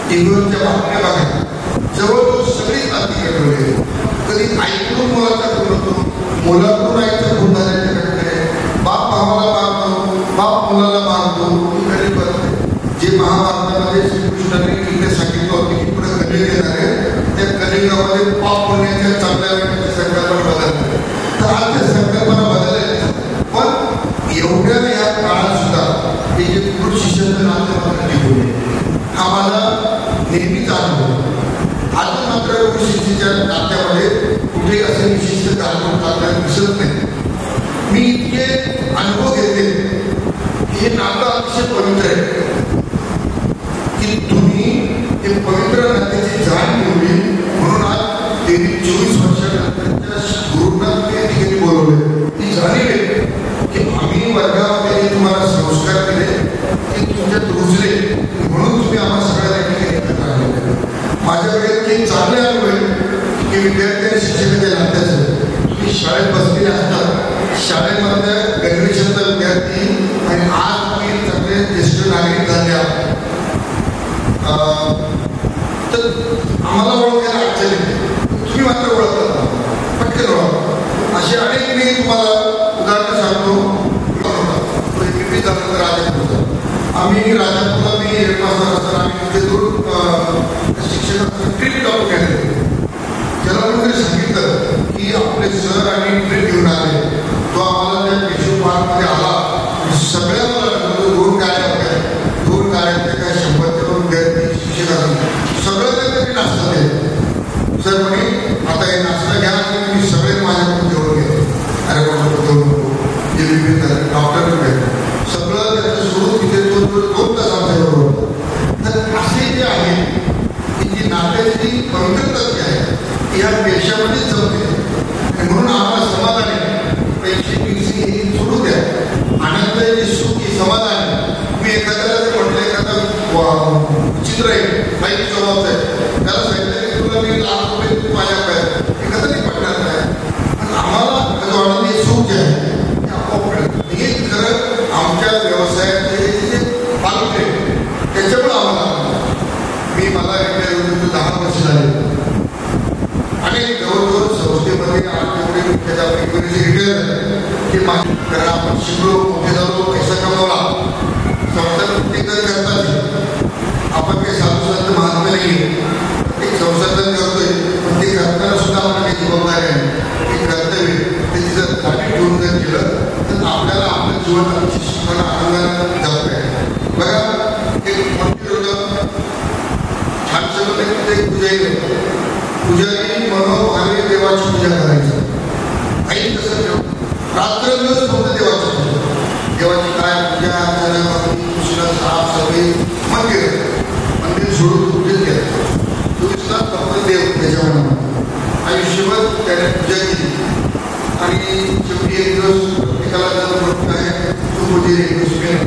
U: टीव्हीवरच्या बातम्या बघा, जवळजवळ सगळीच नाती गडबडी. कधी ऐकून मुलाचा खून होतो, मुलाकडून आईचा खून झाल्याच्या घटना, बाप भावाला मारतो, बाप मुलाला मारतो, ही कधी करते. जे महाभारतामध्ये श्रीकृष्णाने तिथे सांगितलं होतं की पुढे कलियुग येणार आहे, त्या कलियुगामध्ये पाप पुण्याच्या चांगल्या वाईटाच्या संकल्पना बदलल्या. तर आज त्या संकल्पना बदलल्या पण एवढ्या या काळात सुद्धा हे जे गुरु शिष्याचं नातं टिकून हा माझा नेहमीच अनुभव. आता मात्र गुरु शिष्याच्या नात्यामध्ये कुठे असे विशिष्ट कार्यक्रम चालताना दिसत नाही. मी इतके अनुभव घेतले हे नातं अतिशय पवित्र आहे की तुम्ही ते पवित्र नात्याची जाण ठेवली. म्हणून आज 24 वर्षानंतरच्या गुरुंना तुम्ही ठिकाणी बोलवले. ती जाणीव आहे की आम्ही वर्गामध्ये तुम्हाला संस्कार दिले ते तुमच्यात रुजले म्हणून तुम्ही आम्हाला सगळ्या ठिकाणी एकत्र आणले. माझ्या वेळेत एक चांगले अनुभव आहे की विद्यार्थी आणि शिक्षकाच्या नात्याचं तुम्ही शाळेत बसलेले असतात. शाळेमधल्या गणवेशाचा विद्यार्थी आणि आज तुम्ही चांगले ज्येष्ठ नागरिक झाले आहात. तर आम्हाला ओळखायला अडचण येते, तुम्ही मात्र ओळखता पटकन ओळख. असे अनेक मी तुम्हाला उदाहरणं सांगतो. राजापूरचा आम्ही राजापूरला मी हेडमास्टर असताना आम्ही तिथे दोन शिक्षकांचं ट्रिप टाकून गेले. त्याला मी सांगितलं की आपले सर आणि ट्रिप घेऊन आले. तो आम्हाला त्या पेशू पार्कमध्ये आला. सगळ्या मुलांना 2 गाड्या होत्या, 2 गाड्यातल्या काय 100 ते 2 विद्यार्थी शिक्षक असतात. सगळं त्यांनी नाश्ता दिले. सर म्हणे आता हे नाश्ता घ्या आणि तुम्ही सगळे माझ्याकडून जेवण घ्या. अरे डॉक्टर सगळं त्याचं सुरू तिथे 2 तास आमच्याबरोबर. तर असे जे आहे की जी नात्याची पवित्रता जी आहे या पेशामध्येच जमते. म्हणून आम्हाला समाधान आहे. पैसे पिसे हे सोडू द्या, आनंद आहे, सुख हे समाधान आहे. मी एखाद्याला जर म्हटलं एखादा चित्र आहे काही जबाब आहे त्याला सांगितलं की तुला मी ₹1,00,000 माझ्याकडे एखादा नाही पडणार नाही. पण आम्हाला वाटत की मला रिटायर 10 वर्ष झाले आणि जवळजवळ संस्थेमध्ये रिटायर की माझी कारण आपण शिकलो मोठे झालो पैसा कमवला संसार ते तर करतात आपण काही साधू संत महात्मा नाही एक संशोधन करतोय पण ते करताना सुद्धा आपण काही जबाबदारी आहे ते कर्तव्य त्याची जर जाणीव ठेवून जर केलं तर आपल्याला आपलं जीवन अतिशय आनंदाने जगता येईल. बघा एक मंदिर होतं छान सगळं एक पुजारी मनोभावे देवाची पूजा करायची. आई कसं रात्रदिवस फक्त देवाची पूजा देवाची काय पूजा अर्चना कृष्ण साफसफाई मंदिर सोडून पूजेत गेलं 24 तास फक्त देव त्याच्या मनात आयुष्यभर त्याने पूजा केली आणि शेवटी एक दिवस प्रत्येकाला जर म्हणत आहे तो पुजेरी एक दिवस केला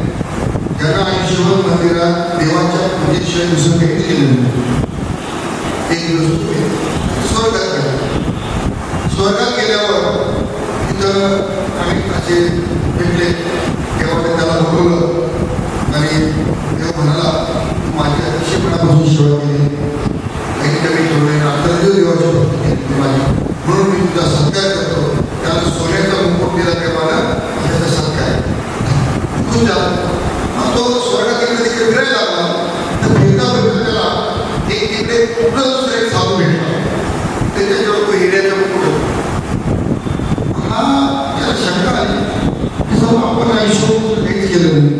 U: ज्यांना आयुष्यभर मंदिरात देवाच्या पूजेशिवाय दुसरं काहीच केलं नाही. एक दिवस स्वर्गात गेल्यावर तिथं आम्ही असे भेटले तेव्हा त्याला बोलवलं आणि देव म्हणाला माझ्या अतिशयपणापासून सेवा केली काही कमी करू आता जो देवाची भक्ती केली माझी म्हणून मी तुझा सत्कार करतो. त्याला सोन्याचा मुकुट दिला तेव्हा त्याचा सत्कार खूप झाला. तो स्वर्गात तिकडे फिरायला लागला तर फिरता त्याला एक तिकडे कुठं दुसरं एक साधू भेटला त्याच्याजवळ तो हिऱ्याचा मुकुट हा त्याला शंका आली की आपण आयुष्यात काहीच केलं नाही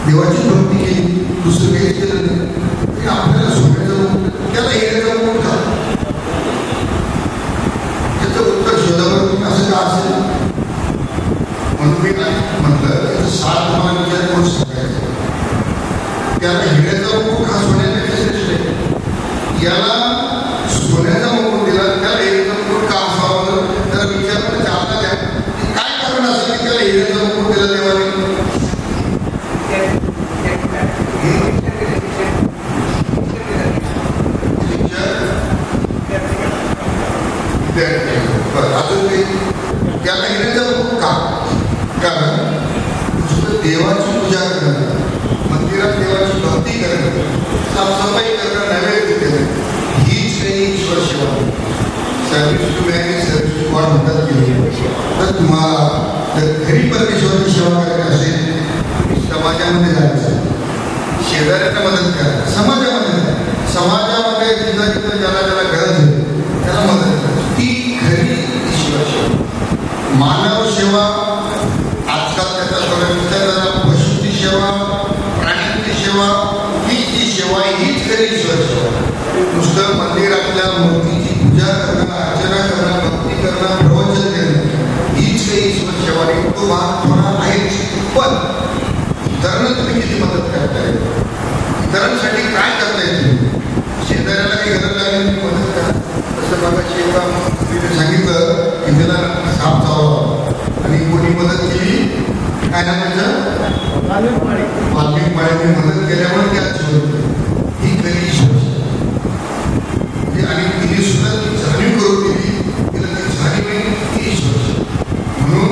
U: देवाची भक्ती केली दुसरं काहीच केलं नाही आपल्याला सोन्याचं मुकुट त्याला हिऱ्याचा मुकुट का त्याचं उत्तर शोधावर असं का असेल म्हणून मी म्हटलं 7 मान विचार करून सांगायचं त्याला हिऱ्याचा मुकुट हा सोन्यापेक्षा श्रेष्ठ आहे. याला सोन्याचा मुकुट दिला त्याला हिऱ्याचा मुकुट का असावा त्याला विचारलं चालता द्या काय कारण असेल की त्याला हिऱ्याचा मुकुट दिला देवाने. अजून त्याला हिऱ्याचा मुकुट का कारण नुसतं देवाची पूजा करणं मंदिरात देवाची भक्ती करणं साफसफाई करणं नैवेद्य देणं हीच काही ईश्वर सेवा service to man service to God म्हणतात की तर तुम्हाला जर घरी परमेश्वराची सेवा करायची असेल समाजामध्ये जायचं शेजाऱ्यांना मदत करा समाजामध्ये जिथं जिथं ज्याला गरज आहे त्याला मदत करा ती खरी ईश्वर सेवा. मानव सेवा आजकाल त्याचा थोडा पशुची सेवा प्राण्यांची सेवा ही सेवा हीच खरी ईश्वर सेवा. नुसतं मंदिरातल्या मूर्तीची पूजा करणं अर्चना करणं भक्ती करणं प्रवचन करणं हीच काही ईश्वर सेवा नाही. तो भाग थोडा आहेच पण इतरांना तुम्ही किती मदत करताय इतरांसाठी काय करताय तुम्ही शेजाऱ्याला काही गरज लागली मदत करा. तसं बघायची एका तिने सांगितलं की त्याला साप चावला आणि कोणी मदत केली काय ना म्हणजे वाल्मिक माळ्यांनी मदत केल्यामुळे ती आज ही खरी ईश्वर आणि तिने सुद्धा ती जाणीव करून दिली तिला ती जाणीव ती ईश्वर म्हणून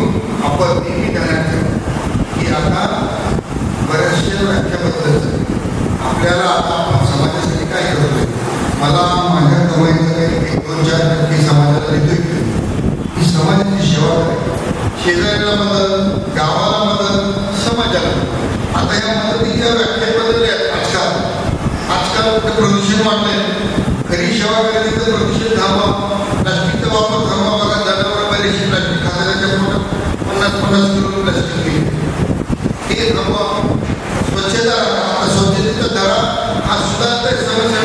U: आपण नेहमी ध्यानात ठेवू की आता बऱ्याचशा व्याख्याबद्दल आपल्याला आता आपण समाजासाठी काय करतोय मला माझ्या कमाईचं काही 1-2-4% समाजाला देतोय ही समाजाची सेवा करायची शेजाऱ्याला मदत गावाला मदत समाजाला. आता या मदतीच्या व्याख्या बदलल्या आजकाल प्रदूषण वाढलंय खरी सेवा करायची तर प्रदूषण थांबवा प्लास्टिकचा वापर थांबवा. बघा जनावर बरेचसे प्लास्टिक खाण्याच्या पोटात 50 किलो प्लास्टिक हे थांबवा. स्वच्छता स्वच्छतेचा धडा हा सुद्धा समस्या